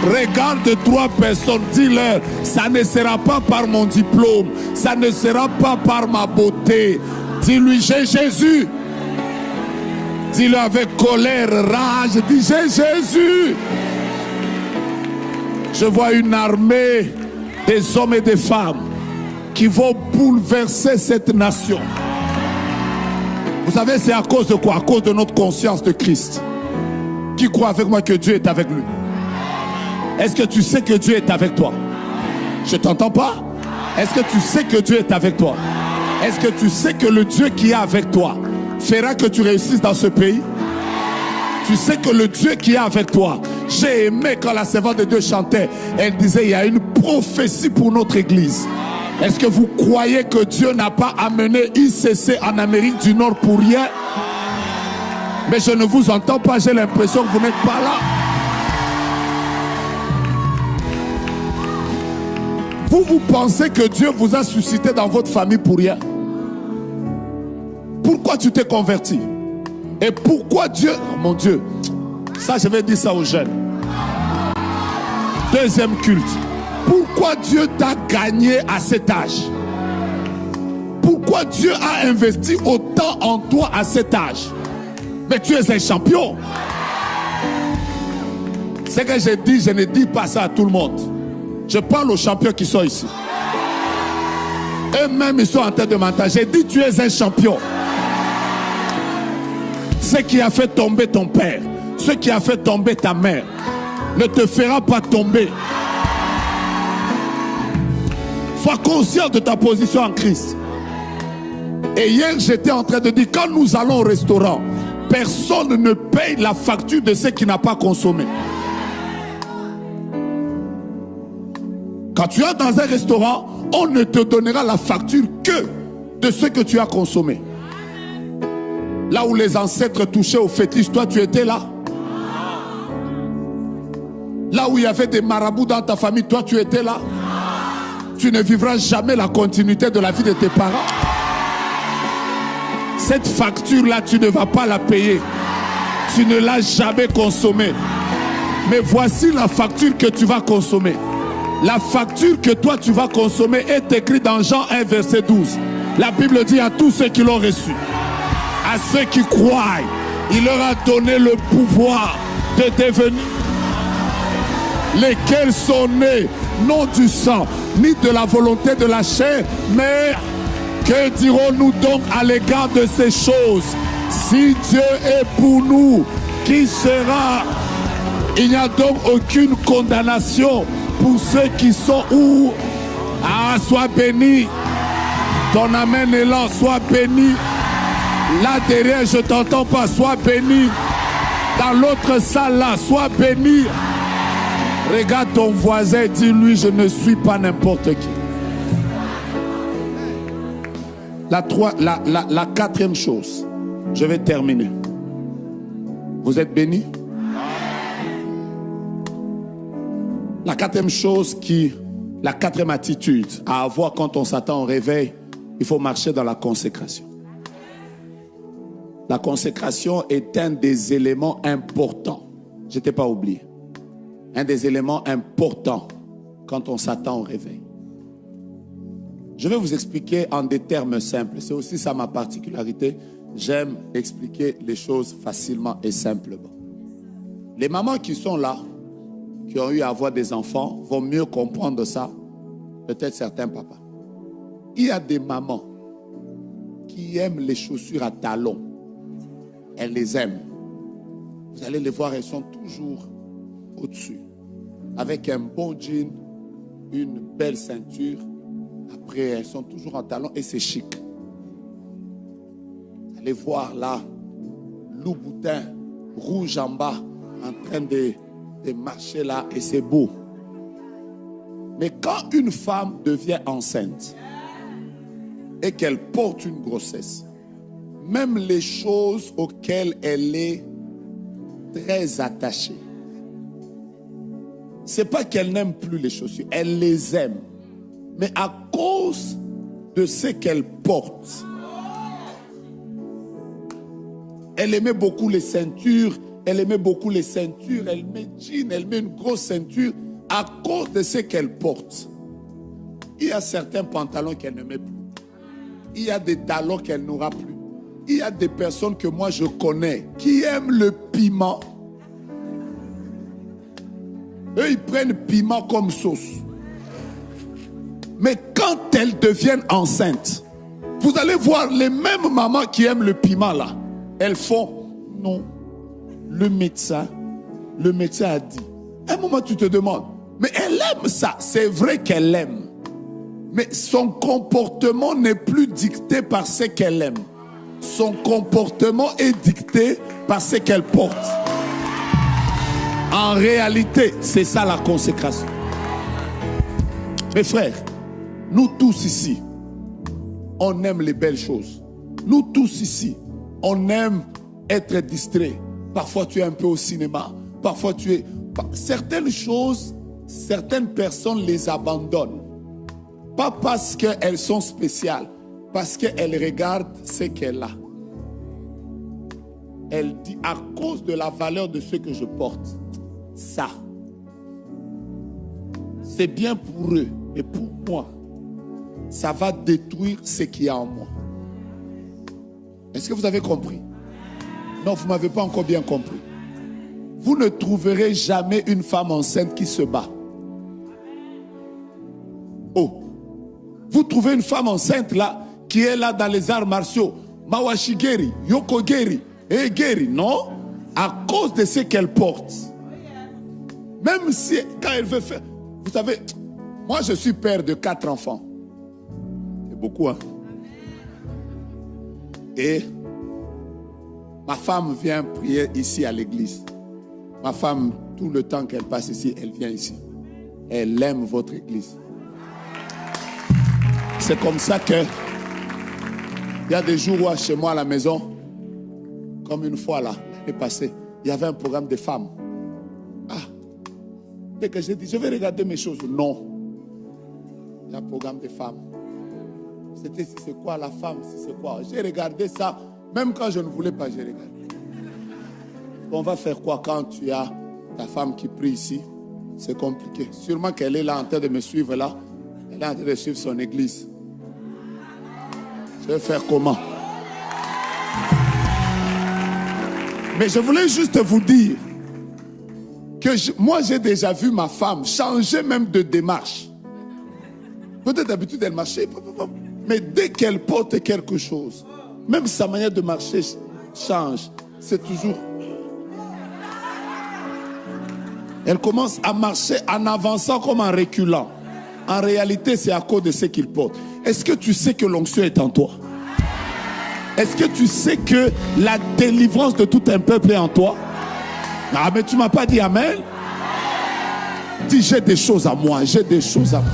Regarde 3 personnes, dis-leur, ça ne sera pas par mon diplôme, ça ne sera pas par ma beauté. Dis-lui, j'ai Jésus. Dis-le avec colère, rage, dis j'ai Jésus. Je vois une armée des hommes et des femmes qui vont bouleverser cette nation. Vous savez, c'est à cause de quoi? À cause de notre conscience de Christ. Qui croit avec moi que Dieu est avec lui? Est-ce que tu sais que Dieu est avec toi? Je t'entends pas? Est-ce que tu sais que Dieu est avec toi? Est-ce que tu sais que le Dieu qui est avec toi fera que tu réussisses dans ce pays? Tu sais que le Dieu qui est avec toi, j'ai aimé quand la servante de Dieu chantait, elle disait, il y a une prophétie pour notre église. Est-ce que vous croyez que Dieu n'a pas amené ICC en Amérique du Nord pour rien? Mais je ne vous entends pas, j'ai l'impression que vous n'êtes pas là. Vous pensez que Dieu vous a suscité dans votre famille pour rien? Pourquoi tu t'es converti? Et pourquoi Dieu... Oh mon Dieu, ça je vais dire ça aux jeunes. Deuxième culte. Pourquoi Dieu t'a gagné à cet âge? Pourquoi Dieu a investi autant en toi à cet âge? Mais tu es un champion. Ce que j'ai dit, je ne dis pas ça à tout le monde. Je parle aux champions qui sont ici. Eux-mêmes, ils sont en train de m'entendre. J'ai dit, tu es un champion. Ce qui a fait tomber ton père, ce qui a fait tomber ta mère, ne te fera pas tomber. Sois conscient de ta position en Christ. Et hier, j'étais en train de dire, quand nous allons au restaurant, personne ne paye la facture de ce qu'il n'a pas consommé. Quand tu es dans un restaurant, on ne te donnera la facture que de ce que tu as consommé. Là où les ancêtres touchaient au fétiche, toi tu étais là. Là où il y avait des marabouts dans ta famille, toi tu étais là. Tu ne vivras jamais la continuité de la vie de tes parents. Cette facture-là, tu ne vas pas la payer. Tu ne l'as jamais consommée. Mais voici la facture que tu vas consommer. La facture que toi tu vas consommer est écrite dans Jean 1 verset 12. La Bible dit à tous ceux qui l'ont reçu, à ceux qui croient, il leur a donné le pouvoir de devenir, lesquels sont nés non du sang, ni de la volonté de la chair, mais que dirons-nous donc à l'égard de ces choses? Si Dieu est pour nous, qui sera? Il n'y a donc aucune condamnation pour ceux qui sont où? Ah, sois béni. Ton amen est là, sois béni. Là derrière, je t'entends pas, sois béni. Dans l'autre salle là, sois béni. Regarde ton voisin, dis-lui, je ne suis pas n'importe qui. La quatrième chose, je vais terminer. Vous êtes bénis? La quatrième chose la quatrième attitude à avoir quand on s'attend au réveil, il faut marcher dans la consécration. La consécration est un des éléments importants. Je ne t'ai pas oublié. Un des éléments importants quand on s'attend au réveil. Je vais vous expliquer en des termes simples. C'est aussi ça ma particularité. J'aime expliquer les choses facilement et simplement. Les mamans qui sont là, qui ont eu à avoir des enfants, vont mieux comprendre ça. Peut-être certains papas. Il y a des mamans qui aiment les chaussures à talons. Elles les aiment. Vous allez les voir, elles sont toujours au-dessus. Avec un bon jean, une belle ceinture. Après, elles sont toujours en talons et c'est chic. Vous allez voir là, Louboutin, rouge en bas, en train de marcher là et c'est beau. Mais quand une femme devient enceinte et qu'elle porte une grossesse, même les choses auxquelles elle est très attachée, c'est pas qu'elle n'aime plus les chaussures, elle les aime. Mais à cause de ce qu'elle porte, elle aimait beaucoup les ceintures, elle met jean, elle met une grosse ceinture à cause de ce qu'elle porte. Il y a certains pantalons qu'elle ne met plus. Il y a des talons qu'elle n'aura plus. Il y a des personnes que moi je connais qui aiment le piment. Eux, ils prennent piment comme sauce. Mais quand elles deviennent enceintes, vous allez voir les mêmes mamans qui aiment le piment là. Elles font non. Le médecin a dit. À un moment, tu te demandes, mais elle aime ça. C'est vrai qu'elle aime. Mais son comportement n'est plus dicté par ce qu'elle aime. Son comportement est dicté par ce qu'elle porte. En réalité, c'est ça la consécration. Mes frères, nous tous ici, on aime les belles choses. Nous tous ici, on aime être distrait. Parfois tu es un peu au cinéma. Parfois tu es... Certaines choses, certaines personnes les abandonnent. Pas parce qu'elles sont spéciales, parce qu'elles regardent ce qu'elle a. Elle dit, à cause de la valeur de ce que je porte, ça, c'est bien pour eux, mais pour moi, ça va détruire ce qu'il y a en moi. Est-ce que vous avez compris? Non, vous ne m'avez pas encore bien compris. Vous ne trouverez jamais une femme enceinte qui se bat. Oh, vous trouvez une femme enceinte là, qui est là dans les arts martiaux, Mawashigeri, Yokogeri, Egeri, non? À cause de ce qu'elle porte. Même si, quand elle veut faire... Vous savez, moi je suis père de 4 enfants. C'est beaucoup, hein? Et ma femme vient prier ici à l'église. Ma femme, tout le temps qu'elle passe ici, elle vient ici. Elle aime votre église. C'est comme ça que il y a des jours où chez moi à la maison, comme une fois là, l'année passée, il y avait un programme de femmes. Ah, dès que j'ai dit, je vais regarder mes choses. Non. Il y a un programme de femmes. C'était si c'est quoi la femme, si c'est quoi. J'ai regardé ça, même quand je ne voulais pas, j'ai regardé. On va faire quoi quand tu as ta femme qui prie ici? C'est compliqué. Sûrement qu'elle est là en train de me suivre là. Elle est en train de suivre son église. Je vais faire comment? Mais je voulais juste vous dire que moi j'ai déjà vu ma femme changer même de démarche. Peut-être d'habitude elle marchait, mais dès qu'elle porte quelque chose, même sa manière de marcher change. C'est toujours... Elle commence à marcher en avançant comme en reculant. En réalité, c'est à cause de ce qu'il porte. Est-ce que tu sais que l'onction est en toi? Est-ce que tu sais que la délivrance de tout un peuple est en toi? Ah, mais tu ne m'as pas dit amen? Dis, j'ai des choses à moi, j'ai des choses à moi.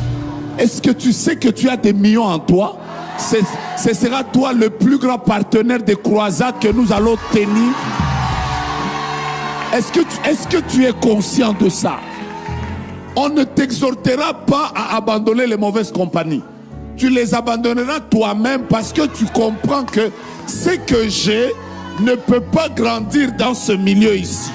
Est-ce que tu sais que tu as des millions en toi? Ce sera toi le plus grand partenaire des croisades que nous allons tenir. Est-ce que tu es conscient de ça? On ne t'exhortera pas à abandonner les mauvaises compagnies. Tu les abandonneras toi-même parce que tu comprends que ce que j'ai ne peut pas grandir dans ce milieu ici.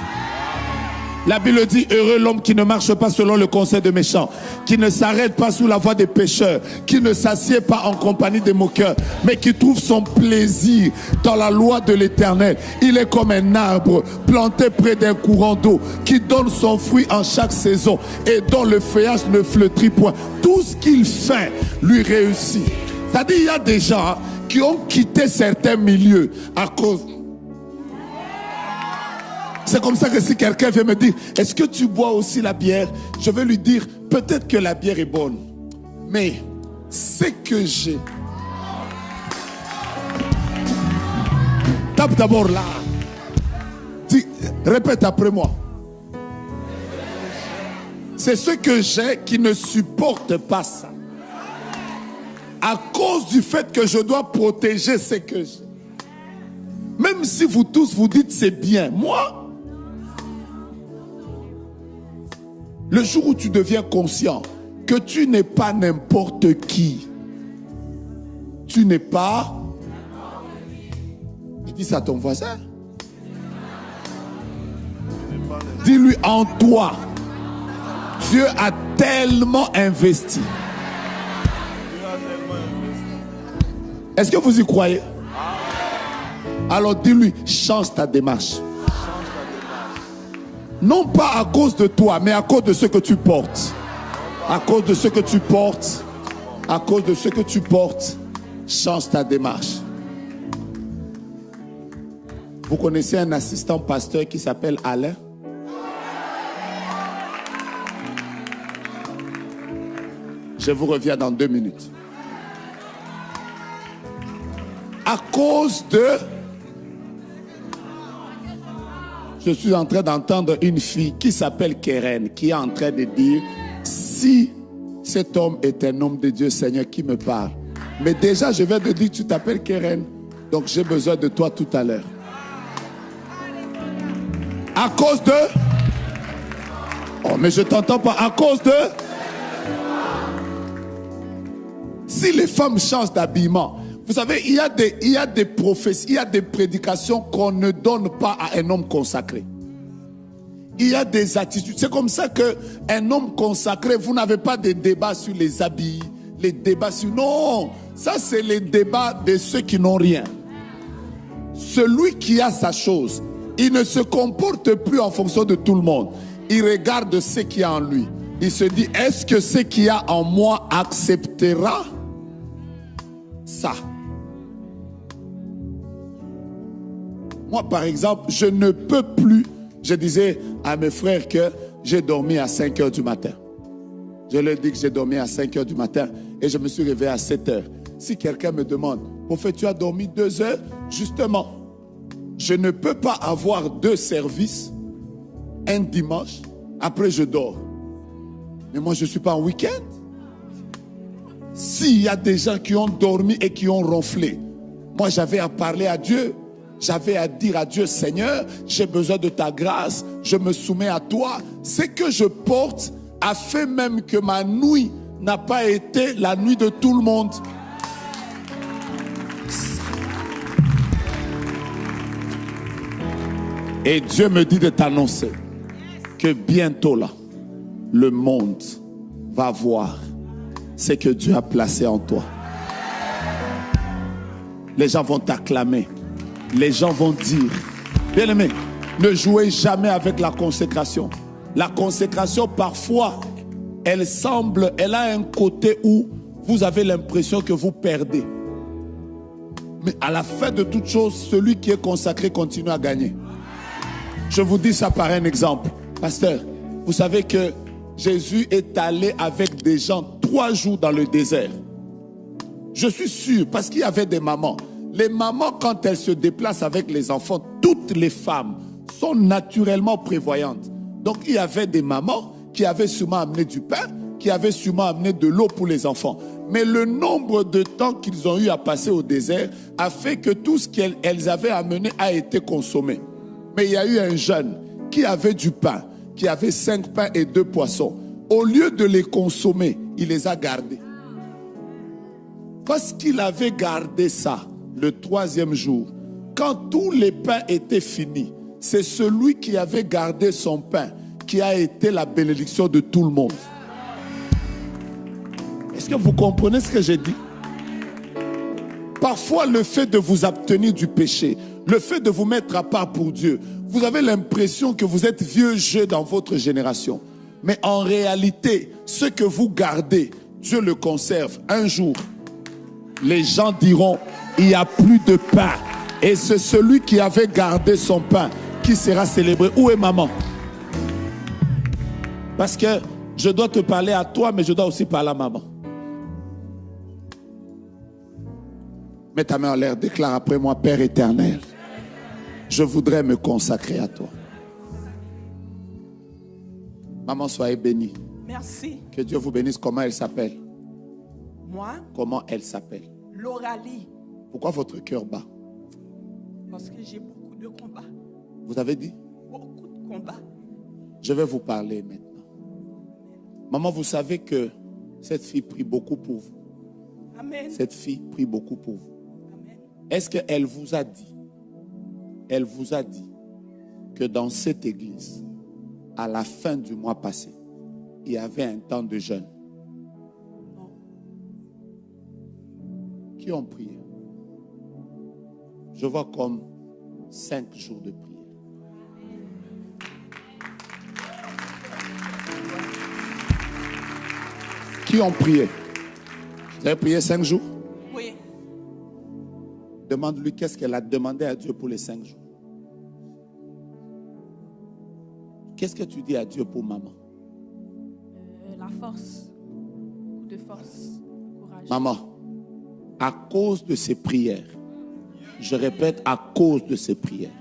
La Bible dit, heureux l'homme qui ne marche pas selon le conseil des méchants, qui ne s'arrête pas sous la voie des pécheurs, qui ne s'assied pas en compagnie des moqueurs, mais qui trouve son plaisir dans la loi de l'Éternel. Il est comme un arbre planté près d'un courant d'eau, qui donne son fruit en chaque saison et dont le feuillage ne flétrit point. Tout ce qu'il fait lui réussit. C'est-à-dire, il y a des gens qui ont quitté certains milieux à cause... C'est comme ça que si quelqu'un vient me dire, est-ce que tu bois aussi la bière? Je vais lui dire, peut-être que la bière est bonne, mais ce que j'ai... Tape d'abord là. Dis, répète après moi. C'est ce que j'ai qui ne supporte pas ça. À cause du fait que je dois protéger ce que j'ai. Même si vous tous vous dites c'est bien, moi... Le jour où tu deviens conscient que tu n'es pas n'importe qui, tu n'es pas... Dis ça à ton voisin. Dis-lui, en toi, Dieu a tellement investi. Est-ce que vous y croyez? Alors dis-lui, change ta démarche. Non pas à cause de toi, mais à cause de ce que tu portes. À cause de ce que tu portes. À cause de ce que tu portes. Change ta démarche. Vous connaissez un assistant pasteur qui s'appelle Alain? Je vous reviens dans 2 minutes. À cause de... Je suis en train d'entendre une fille qui s'appelle Keren, qui est en train de dire, si cet homme est un homme de Dieu, Seigneur, qui me parle. Mais déjà, je viens de dire, tu t'appelles Keren, donc j'ai besoin de toi tout à l'heure. À cause de... Oh, mais je t'entends pas. À cause de... Si les femmes changent d'habillement, vous savez, il y a des prophéties, il y a des prédications qu'on ne donne pas à un homme consacré. Il y a des attitudes. C'est comme ça qu'un homme consacré, vous n'avez pas de débat sur les habits, les débats sur... Non, ça c'est les débats de ceux qui n'ont rien. Celui qui a sa chose, il ne se comporte plus en fonction de tout le monde. Il regarde ce qu'il y a en lui. Il se dit, est-ce que ce qu'il y a en moi acceptera ça? Moi, par exemple, je ne peux plus... Je disais à mes frères que j'ai dormi à 5 heures du matin. Je leur dis que j'ai dormi à 5 heures du matin et je me suis réveillé à 7 heures. Si quelqu'un me demande, prophète, tu as dormi 2 heures? Justement, je ne peux pas avoir 2 services, un dimanche, après je dors. Mais moi, je ne suis pas en week-end. S'il y a des gens qui ont dormi et qui ont ronflé, moi, j'avais à parler à Dieu. J'avais à dire à Dieu, Seigneur, j'ai besoin de ta grâce, je me soumets à toi. Ce que je porte a fait même que ma nuit n'a pas été la nuit de tout le monde. Et Dieu me dit de t'annoncer que bientôt là, le monde va voir ce que Dieu a placé en toi. Les gens vont t'acclamer. Les gens vont dire, bien-aimé, ne jouez jamais avec la consécration. La consécration, parfois, elle a un côté où vous avez l'impression que vous perdez. Mais à la fin de toute chose, celui qui est consacré continue à gagner. Je vous dis ça par un exemple. Pasteur, vous savez que Jésus est allé avec des gens 3 jours dans le désert. Je suis sûr, parce qu'il y avait des mamans. Les mamans, quand elles se déplacent avec les enfants, toutes les femmes sont naturellement prévoyantes. Donc, il y avait des mamans qui avaient sûrement amené du pain, qui avaient sûrement amené de l'eau pour les enfants. Mais le nombre de temps qu'ils ont eu à passer au désert a fait que tout ce qu'elles avaient amené a été consommé. Mais il y a eu un jeune qui avait du pain, qui avait 5 pains et 2 poissons. Au lieu de les consommer, il les a gardés. Parce qu'il avait gardé ça, le 3e jour, quand tous les pains étaient finis, c'est celui qui avait gardé son pain qui a été la bénédiction de tout le monde. Est-ce que vous comprenez ce que j'ai dit? Parfois, le fait de vous abstenir du péché, le fait de vous mettre à part pour Dieu, vous avez l'impression que vous êtes vieux jeu dans votre génération. Mais en réalité, ce que vous gardez, Dieu le conserve. Un jour, les gens diront, il n'y a plus de pain. Et c'est celui qui avait gardé son pain qui sera célébré. Où est maman? Parce que je dois te parler à toi, mais je dois aussi parler à maman. Mets ta main en l'air, déclare après moi, Père éternel, je voudrais me consacrer à toi. Maman, soyez bénie.
Merci.
Que Dieu vous bénisse. Comment elle s'appelle?
Moi,
Comment elle s'appelle?
Loralie.
Pourquoi votre cœur bat?
Parce que j'ai beaucoup de combats.
Vous avez dit?
Beaucoup de combats.
Je vais vous parler maintenant. Maman, vous savez que cette fille prie beaucoup pour vous.
Amen.
Cette fille prie beaucoup pour vous.
Amen.
Est-ce qu'elle vous a dit, que dans cette église, à la fin du mois passé, il y avait un temps de jeûne?
Non.
Qui ont prié? Je vois comme 5 jours de prière. Qui ont prié? Vous avez prié 5 jours?
Oui.
Demande-lui qu'est-ce qu'elle a demandé à Dieu pour les 5 jours. Qu'est-ce que tu dis à Dieu pour maman?
La force. Beaucoup de force. Courage.
Maman, à cause de ces prières, je répète, à cause de ces prières.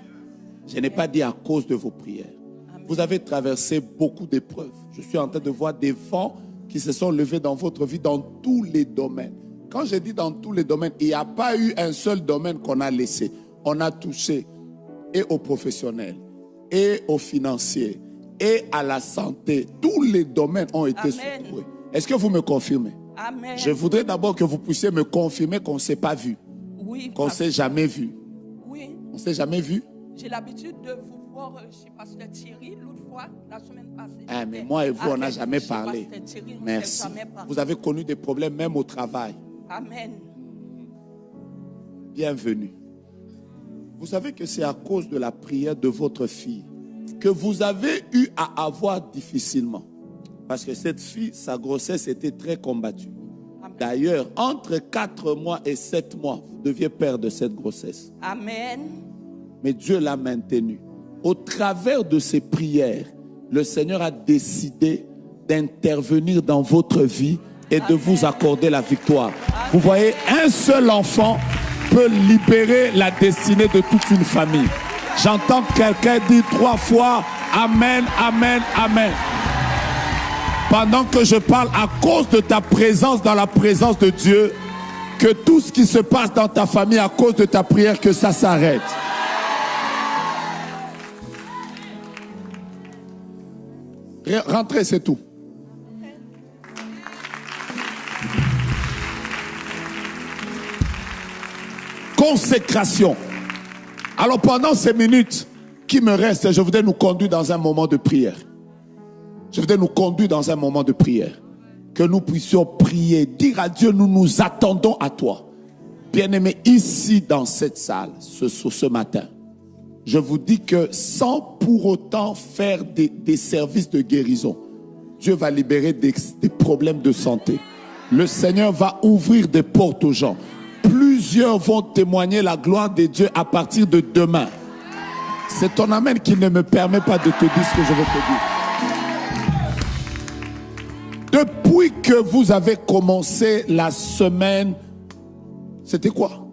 Je n'ai pas dit à cause de vos prières.
Amen.
Vous avez traversé beaucoup d'épreuves. Je suis en train de voir des vents qui se sont levés dans votre vie dans tous les domaines. Quand je dis dans tous les domaines, il n'y a pas eu un seul domaine qu'on a laissé. On a touché et aux professionnels, et aux financiers, et à la santé. Tous les domaines ont été
Amen.
secoués. Est-ce que vous me confirmez?
Amen.
Je voudrais d'abord que vous puissiez me confirmer qu'on ne s'est pas vu,
Oui.
qu'on ne s'est jamais vu.
Oui.
On ne s'est jamais vu?
J'ai l'habitude de vous voir chez Pasteur Thierry l'autre fois, la semaine passée.
Ah, mais moi et vous, on n'a
Avec
jamais
chez
parlé.
Pasteur Thierry, on
Merci.
s'est jamais parlé.
Vous avez connu des problèmes même au travail.
Amen.
Bienvenue. Vous savez que c'est à cause de la prière de votre fille que vous avez eu à avoir difficilement. Parce que cette fille, sa grossesse était très combattue.
Amen.
D'ailleurs, entre 4 mois et 7 mois, vous deviez perdre cette grossesse.
Amen.
Mais Dieu l'a maintenue. Au travers de ces prières, le Seigneur a décidé d'intervenir dans votre vie et de vous accorder la victoire. Vous voyez, un seul enfant peut libérer la destinée de toute une famille. J'entends quelqu'un dire 3 fois Amen, Amen, Amen. Pendant que je parle, à cause de ta présence dans la présence de Dieu, que tout ce qui se passe dans ta famille à cause de ta prière, que ça s'arrête. Rentrez, c'est tout. Consécration. Alors pendant ces minutes qui me restent, je voudrais nous conduire dans un moment de prière. Je voudrais nous conduire dans un moment de prière. Que nous puissions prier, dire à Dieu, nous nous attendons à toi. Bien-aimés, ici dans cette salle, ce matin, je vous dis que sans pour autant faire des services de guérison, Dieu va libérer des problèmes de santé. Le Seigneur va ouvrir des portes aux gens. Plusieurs vont témoigner la gloire de Dieu à partir de demain. C'est ton amen qui ne me permet pas de te dire ce que je veux te dire. Depuis que vous avez commencé la semaine, c'était quoi?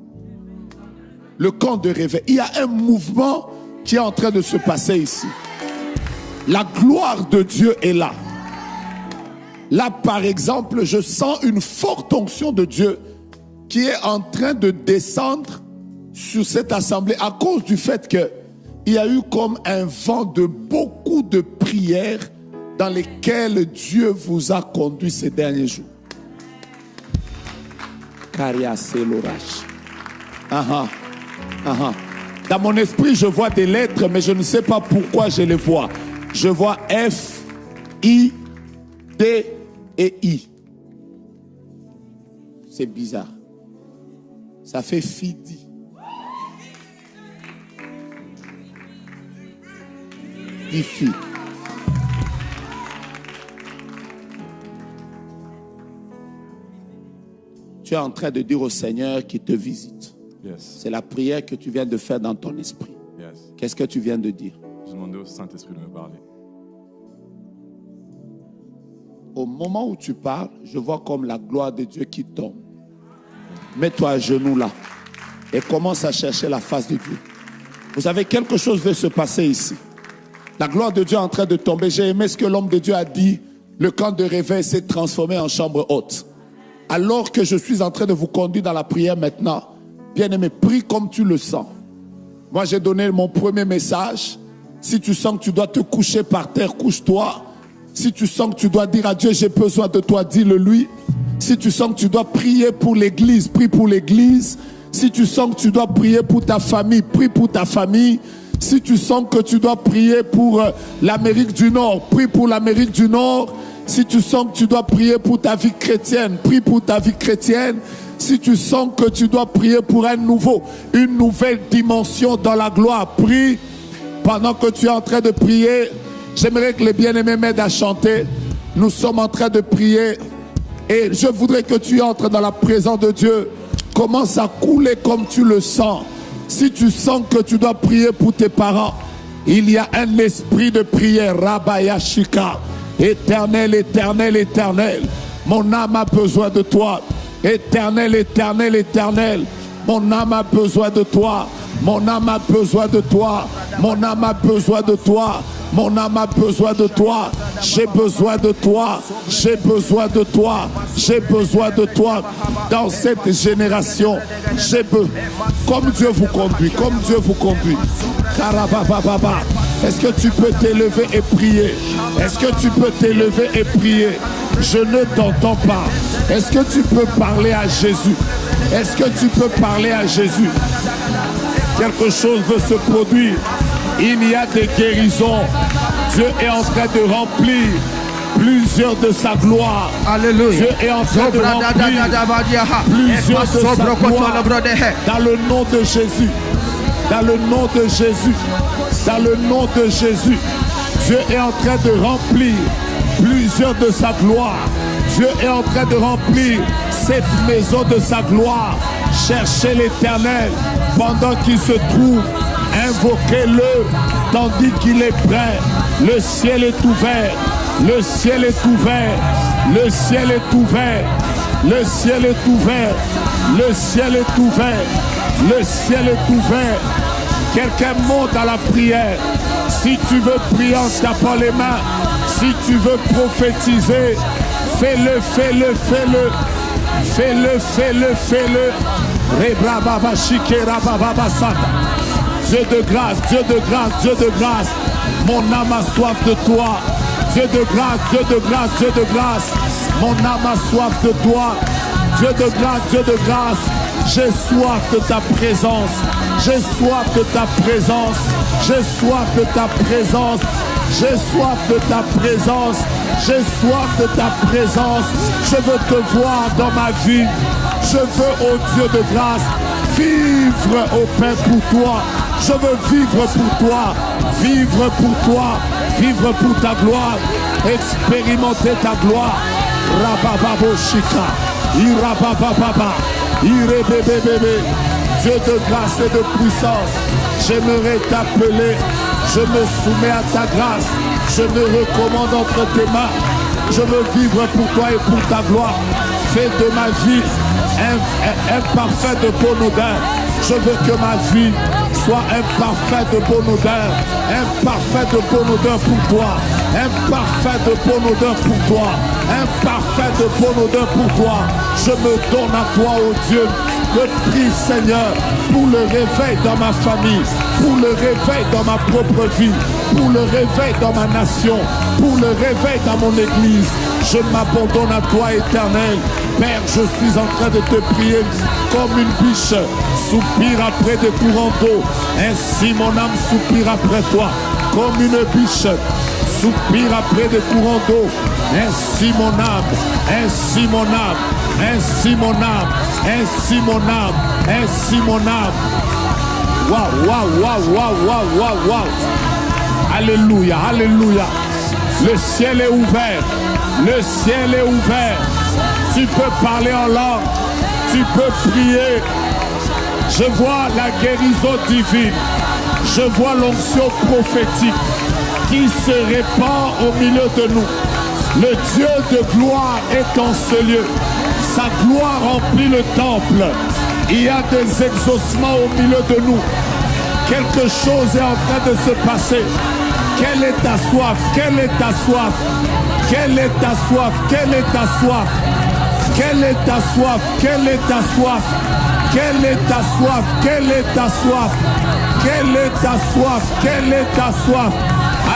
Le camp de réveil. Il y a un mouvement qui est en train de se passer ici. La gloire de Dieu est là. Là, par exemple, je sens une forte onction de Dieu qui est en train de descendre sur cette assemblée à cause du fait qu'il y a eu comme un vent de beaucoup de prières dans lesquelles Dieu vous a conduit ces derniers jours. Dans mon esprit, je vois des lettres, mais je ne sais pas pourquoi je les vois. Je vois F, I, D et I. C'est bizarre. Ça fait Fidi. Ifi. Tu es en train de dire au Seigneur qu'il te visite.
Yes.
C'est la prière que tu viens de faire dans ton esprit.
Yes.
Qu'est-ce que tu viens de dire?
Je demandais au Saint-Esprit de me parler.
Au moment où tu parles, je vois comme la gloire de Dieu qui tombe. Mets-toi à genoux là et commence à chercher la face de Dieu. Vous savez, quelque chose veut se passer ici. La gloire de Dieu est en train de tomber. J'ai aimé ce que l'homme de Dieu a dit. Le camp de réveil s'est transformé en chambre haute. Alors que je suis en train de vous conduire dans la prière maintenant, bien-aimé, prie comme tu le sens. Moi, j'ai donné mon premier message. Si tu sens que tu dois te coucher par terre, couche-toi. Si tu sens que tu dois dire à Dieu, j'ai besoin de toi, dis-le-lui. Si tu sens que tu dois prier pour l'église, prie pour l'église. Si tu sens que tu dois prier pour ta famille, prie pour ta famille. Si tu sens que tu dois prier pour l'Amérique du Nord, prie pour l'Amérique du Nord. Si tu sens que tu dois prier pour ta vie chrétienne, prie pour ta vie chrétienne. Si tu sens que tu dois prier pour une nouvelle dimension dans la gloire, prie. Pendant que tu es en train de prier, j'aimerais que les bien-aimés m'aident à chanter. Nous sommes en train de prier et je voudrais que tu entres dans la présence de Dieu. Commence à couler comme tu le sens. Si tu sens que tu dois prier pour tes parents, il y a un esprit de prière. Rabayashika. Éternel, éternel, éternel. Mon âme a besoin de toi. Éternel, éternel, éternel. Mon âme a besoin de toi. Mon âme a besoin de toi. Mon âme a besoin de toi. Mon âme a besoin de toi. J'ai besoin de toi. J'ai besoin de toi. J'ai besoin de toi. Dans cette génération, j'ai besoin. Comme Dieu vous conduit. Comme Dieu vous conduit. Karabababa. Est-ce que tu peux t'élever et prier? Est-ce que tu peux t'élever et prier? Je ne t'entends pas. Est-ce que tu peux parler à Jésus? Est-ce que tu peux parler à Jésus? Quelque chose veut se produire. Il y a des guérisons. Dieu est en train de remplir plusieurs de sa gloire.
Alléluia.
Dieu est en train de remplir plusieurs de sa gloire. Dans le nom de Jésus. Dans le nom de Jésus. Dans le nom de Jésus. Dieu est en train de remplir plusieurs de sa gloire. Dieu est en train de remplir cette maison de sa gloire. Cherchez l'Éternel pendant qu'il se trouve. Invoquez-le tandis qu'il est prêt. Le ciel est ouvert. Le ciel est ouvert. Le ciel est ouvert. Le ciel est ouvert. Le ciel est ouvert. Le ciel est ouvert. Quelqu'un monte à la prière. Si tu veux prier en tapant les mains, si tu veux prophétiser, fais-le, fais-le, fais-le. Fais-le, fais-le, fais-le. Dieu de grâce, Dieu de grâce, Dieu de grâce. Mon âme a soif de toi. Dieu de grâce, Dieu de grâce, Dieu de grâce. Mon âme a soif de toi. Dieu de grâce, Dieu de grâce. J'ai soif de ta présence. J'ai soif de ta présence. J'ai soif de ta présence. J'ai soif de ta présence. J'ai soif de ta présence. Je veux te voir dans ma vie. Je veux, oh Dieu de grâce, vivre au pain pour toi. Je veux vivre pour toi. Vivre pour toi. Vivre pour ta gloire. Expérimenter ta gloire. Rabababo Shika. Irabababa. Irebebebebe. Dieu de grâce et de puissance, j'aimerais t'appeler. Je me soumets à ta grâce. Je me recommande entre tes mains. Je veux vivre pour toi et pour ta gloire. Fais de ma vie un parfum de bonne odeur. Je veux que ma vie soit un parfum de bonne odeur. Un parfum de bonne odeur pour toi. Un parfum de bonne odeur pour toi. Un parfum de bonne odeur pour toi. Je me donne à toi, oh Dieu. Je prie, Seigneur, pour le réveil dans ma famille, pour le réveil dans ma propre vie, pour le réveil dans ma nation, pour le réveil dans mon église. Je m'abandonne à toi, Éternel. Père, je suis en train de te prier comme une biche soupire après des courants d'eau. Ainsi mon âme soupire après toi, comme une biche soupire après des courants d'eau. Ainsi mon âme, ainsi mon âme, ainsi mon âme, ainsi mon âme, ainsi mon âme. Waouh, waouh, waouh, waouh, waouh, waouh, waouh. Alléluia, alléluia. Le ciel est ouvert, le ciel est ouvert. Tu peux parler en langue, tu peux prier. Je vois la guérison divine. Je vois l'onction prophétique qui se répand au milieu de nous. Le Dieu de gloire est en ce lieu. Sa gloire remplit le temple. Il y a des exaucements au milieu de nous. Quelque chose est en train de se passer. Quelle est ta soif? Quelle est ta soif? Quelle est ta soif? Quelle est ta soif? Quelle est ta soif? Quelle est ta soif? Quelle est ta soif? Quelle est ta soif? Quelle est ta soif? Quelle est ta soif?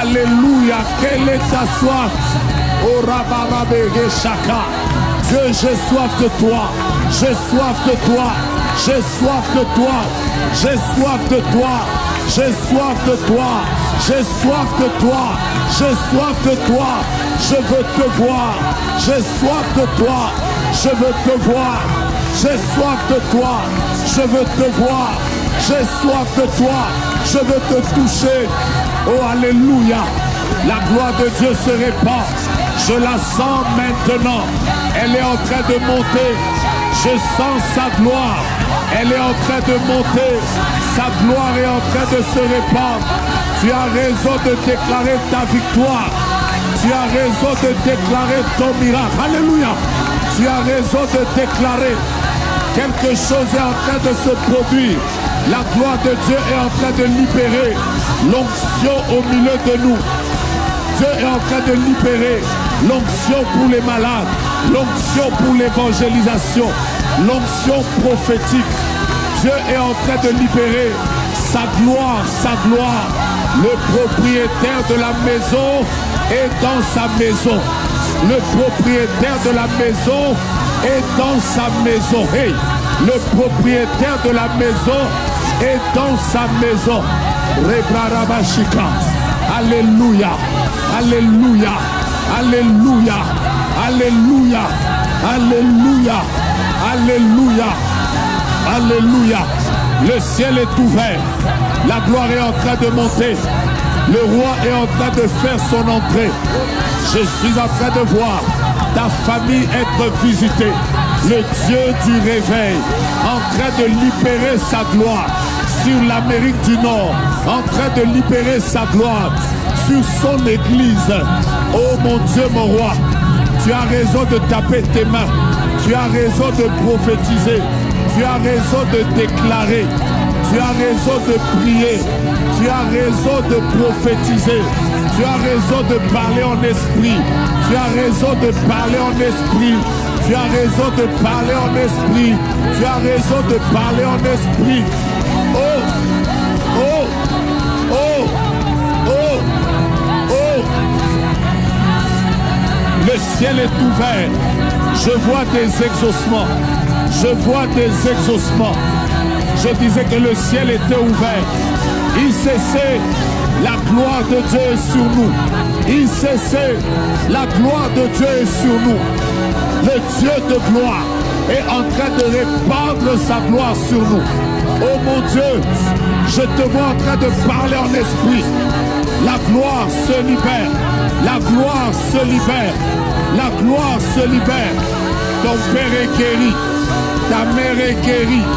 Alléluia. Quelle est ta soif? Oh Rabarabe Shaka. Dieu, j'ai soif de toi. J'ai soif de toi. J'ai soif de toi. J'ai soif de toi. J'ai soif de toi. J'ai soif de toi. J'ai soif de toi. Je veux te voir. J'ai soif de toi. Je veux te voir. J'ai soif de toi. Je veux te voir. J'ai soif de toi. Je veux te toucher. Oh, alléluia. La gloire de Dieu se répand. Je la sens maintenant. Elle est en train de monter. Je sens sa gloire. Elle est en train de monter. Sa gloire est en train de se répandre. Tu as raison de déclarer ta victoire. Tu as raison de déclarer ton miracle. Alléluia. Tu as raison de déclarer. Quelque chose est en train de se produire. La gloire de Dieu est en train de libérer l'onction au milieu de nous. Dieu est en train de libérer l'onction pour les malades, l'onction pour l'évangélisation, l'onction prophétique. Dieu est en train de libérer sa gloire, sa gloire. Le propriétaire de la maison est dans sa maison. Le propriétaire de la maison est dans sa maison. Hey, le propriétaire de la maison est dans sa maison. Rebrarabashika. Alléluia. Alléluia. Alléluia. Alléluia. Alléluia. Alléluia. Alléluia. Le ciel est ouvert. La gloire est en train de monter. Le roi est en train de faire son entrée. Je suis en train de voir ta famille être visitée. Le Dieu du réveil en train de libérer sa gloire sur l'Amérique du Nord, en train de libérer sa gloire sur son église. Oh mon Dieu, mon roi, tu as raison de taper tes mains. Tu as raison de prophétiser. Tu as raison de déclarer. Tu as raison de prier. Tu as raison de prophétiser. Tu as raison de parler en esprit. Tu as raison de parler en esprit. Tu as raison de parler en esprit. Tu as raison de parler en esprit. Oh, oh, oh, oh, oh. Le ciel est ouvert. Je vois des exaucements. Je vois des exaucements. Je disais que le ciel était ouvert. Il cessait. La gloire de Dieu est sur nous. Il cessait. La gloire de Dieu est sur nous. Le Dieu de gloire est en train de répandre sa gloire sur nous. Oh mon Dieu, je te vois en train de parler en esprit. La gloire se libère. La gloire se libère. La gloire se libère. Ton père est guéri. Ta mère est guérie.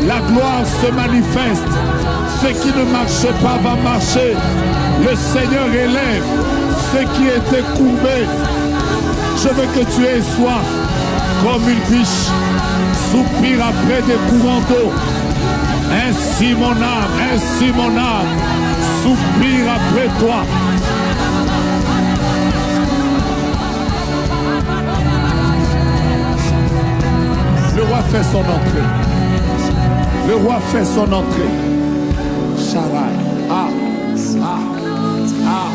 La gloire se manifeste. Ce qui ne marche pas va marcher. Le Seigneur élève ce qui était courbé. Je veux que tu aies soif comme une biche. Soupire après des courants d'eau. Ainsi mon âme soupire après toi. Le roi fait son entrée. Le roi fait son entrée. Sharai. Ah, ah, ah,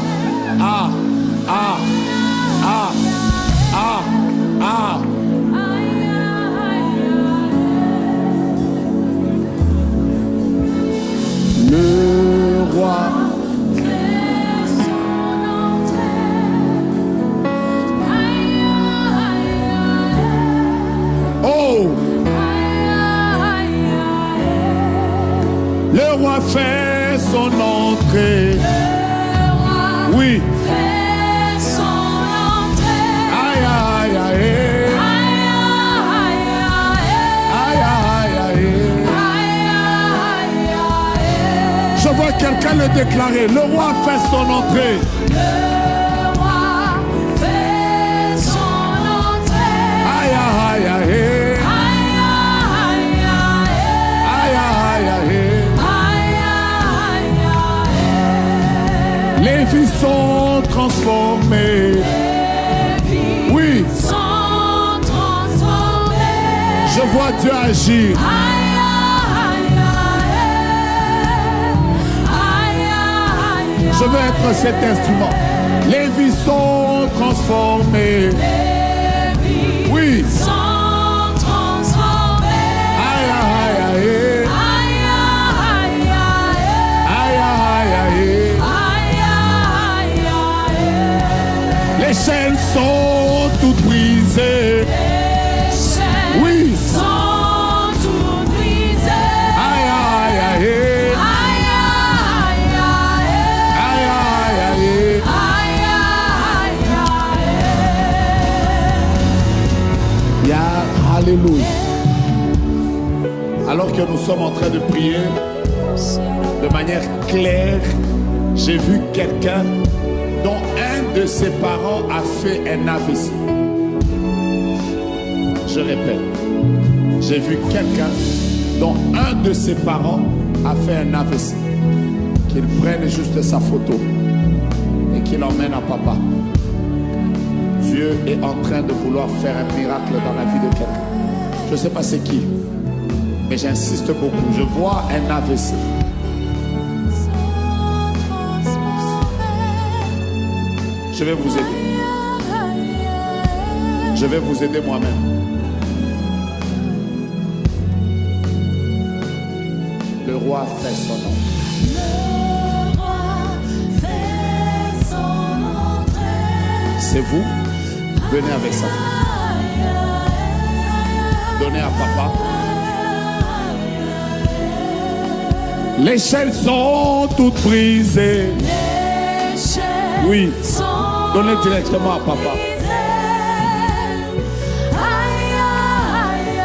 ah, ah, ah, ah, ah. Le roi. Oh! Le roi fait son entrée. Oui. Aïe, aïe, aïe. Aïe, aïe, aïe. quelqu'un le déclarer. Le roi fait son entrée.
Le roi fait son entrée.
Aïe, aïe, aïe, aïe.
Aïe, aïe, aïe,
Aïe, aïe, aïe.
aïe, aïe, aïe.
Les vies sont transformées.
Les vies
Oui,
sont transformées.
je vois Dieu agir.
Aïe, aïe, aïe, aïe, aïe.
Je veux être cet instrument. Les vies sont transformées.
Les vies
Oui.
sont transformées.
Aïe, aïe, aïe.
Aïe, aïe, aïe,
Aïe, aïe, aïe.
aïe, aïe, aïe.
Les chaînes sont toutes brisées.
Les chaînes
Oui.
sont toutes brisées.
Aïe, aïe, aïe.
Aïe, aïe, aïe,
Aïe, aïe, aïe.
aïe, aïe, aïe.
Yeah, alléluia. Alors que nous sommes en train de prier de manière claire, j'ai vu quelqu'un dont un de ses parents a fait un AVC. Je répète, j'ai vu quelqu'un dont un de ses parents a fait un AVC. Qu'il prenne juste sa photo et qu'il l'emmène à papa. Dieu est en train de vouloir faire un miracle dans la vie de quelqu'un. Je ne sais pas c'est qui, mais j'insiste beaucoup. Je vois un AVC. Je vais vous aider. Je vais vous aider moi-même. Le roi fait son nom.
Le roi fait son entrée.
C'est vous. Venez avec sa fille. Donnez à papa. Les chaînes sont toutes brisées.
Les chaînes
Oui.
sont
Donnez directement à papa.
brisées. Aïe, aïe, aïe.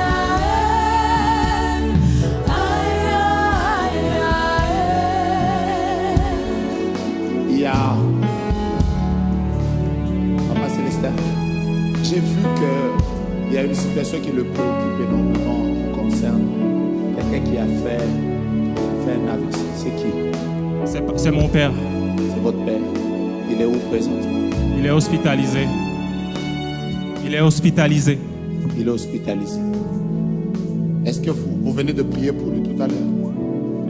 Aïe, aïe,
Il y a Papa Célestin, j'ai vu qu'il y a une situation qui le préoccupe énormément qui concerne quelqu'un qui a fait un AVC. C'est qui?
C'est mon père.
C'est votre père. Il est où présentement?
Il est hospitalisé. Il est hospitalisé.
Il est hospitalisé. Est-ce que vous venez de prier pour lui tout à l'heure?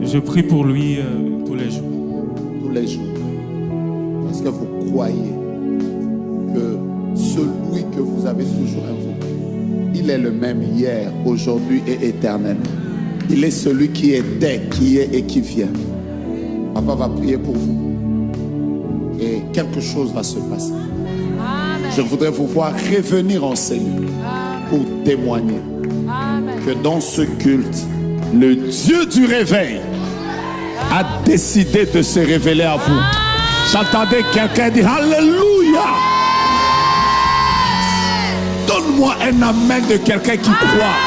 Je prie pour lui tous les jours.
Tous les jours. Est-ce que vous croyez que celui que vous avez toujours invoqué, il est le même hier, aujourd'hui et éternellement? Il est celui qui était, qui est et qui vient. Papa va prier pour vous. Et quelque chose va se passer.
Amen.
Je voudrais vous voir revenir en Seigneur pour témoigner
Amen.
que dans ce culte, le Dieu du réveil a décidé de se révéler à vous. J'entendais quelqu'un dire Alléluia. Donne-moi un amen de quelqu'un qui croit.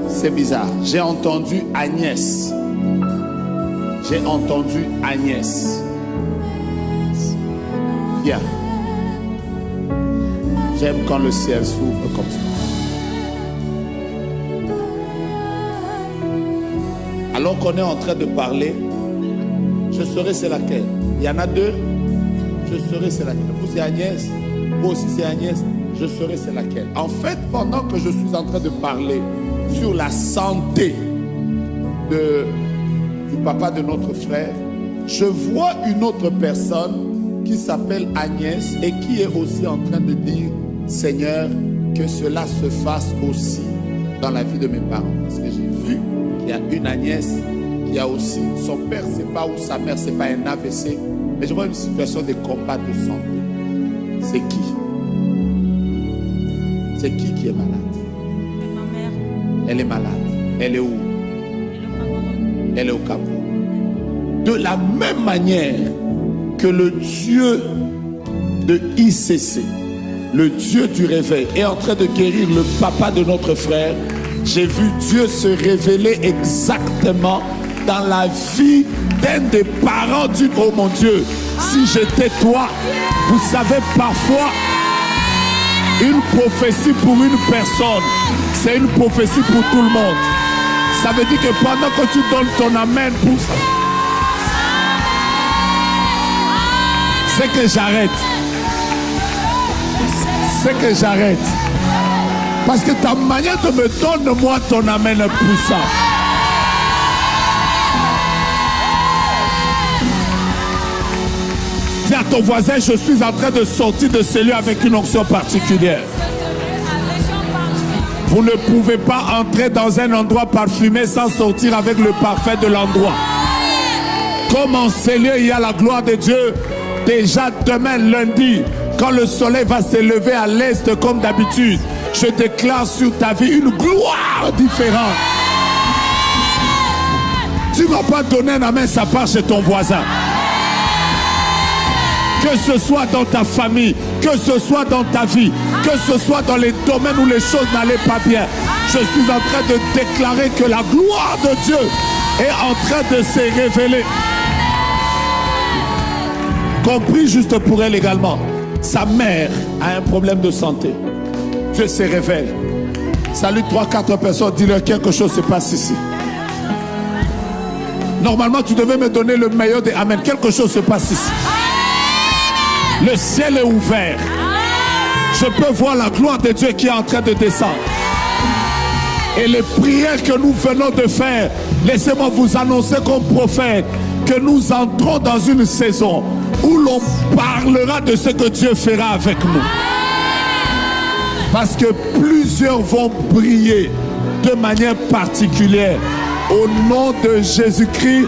C'est bizarre. J'ai entendu Agnès. J'ai entendu Agnès. Viens. J'aime quand le ciel s'ouvre comme ça. Alors qu'on est en train de parler, je saurai c'est laquelle. Il y en a deux, je saurai c'est laquelle. Vous c'est Agnès, vous aussi c'est Agnès, je saurai c'est laquelle. En fait, pendant que je suis en train de parler sur la santé du papa de notre frère, je vois une autre personne qui s'appelle Agnès et qui est aussi en train de dire Seigneur, que cela se fasse aussi dans la vie de mes parents. Parce que j'ai vu qu'il y a une Agnès qui a aussi, son père c'est pas ou sa mère c'est pas un AVC, mais je vois une situation de combat de santé. C'est qui? C'est qui est malade?
Ma mère,
Elle est malade. Elle est où?
et le Cameroun.
Elle est au Cameroun. De la même manière que le Dieu de ICC, le Dieu du réveil, est en train de guérir le papa de notre frère. J'ai vu Dieu se révéler exactement dans la vie d'un des parents d'une... Oh mon Dieu, si j'étais toi, vous savez, parfois, une prophétie pour une personne, c'est une prophétie pour tout le monde. Ça veut dire que pendant que tu donnes ton amen pour ça, c'est que j'arrête. C'est que j'arrête. Parce que ta manière de me donner, moi, ton amen est puissant. Dis à ton voisin, je suis en train de sortir de ce lieu avec une onction particulière. Vous ne pouvez pas entrer dans un endroit parfumé sans sortir avec le parfum de l'endroit. Comme en ce lieu, il y a la gloire de Dieu. Déjà demain, lundi, quand le soleil va se lever à l'est comme d'habitude, je déclare sur ta vie une gloire différente. Tu ne vas pas donner un amen, ça part chez ton voisin. Que ce soit dans ta famille, que ce soit dans ta vie, que ce soit dans les domaines où les choses n'allaient pas bien, je suis en train de déclarer que la gloire de Dieu est en train de se révéler. Compris juste pour elle également. Sa mère a un problème de santé. Dieu se révèle. Salut 3-4 personnes, dis-leur quelque chose se passe ici. Normalement, tu devais me donner le meilleur des amen. Quelque chose se passe ici. Le ciel est ouvert. Je peux voir la gloire de Dieu qui est en train de descendre. Et les prières que nous venons de faire, laissez-moi vous annoncer comme prophète que nous entrons dans une saison où l'on parlera de ce que Dieu fera avec nous. Parce que plusieurs vont briller de manière particulière. Au nom de Jésus-Christ,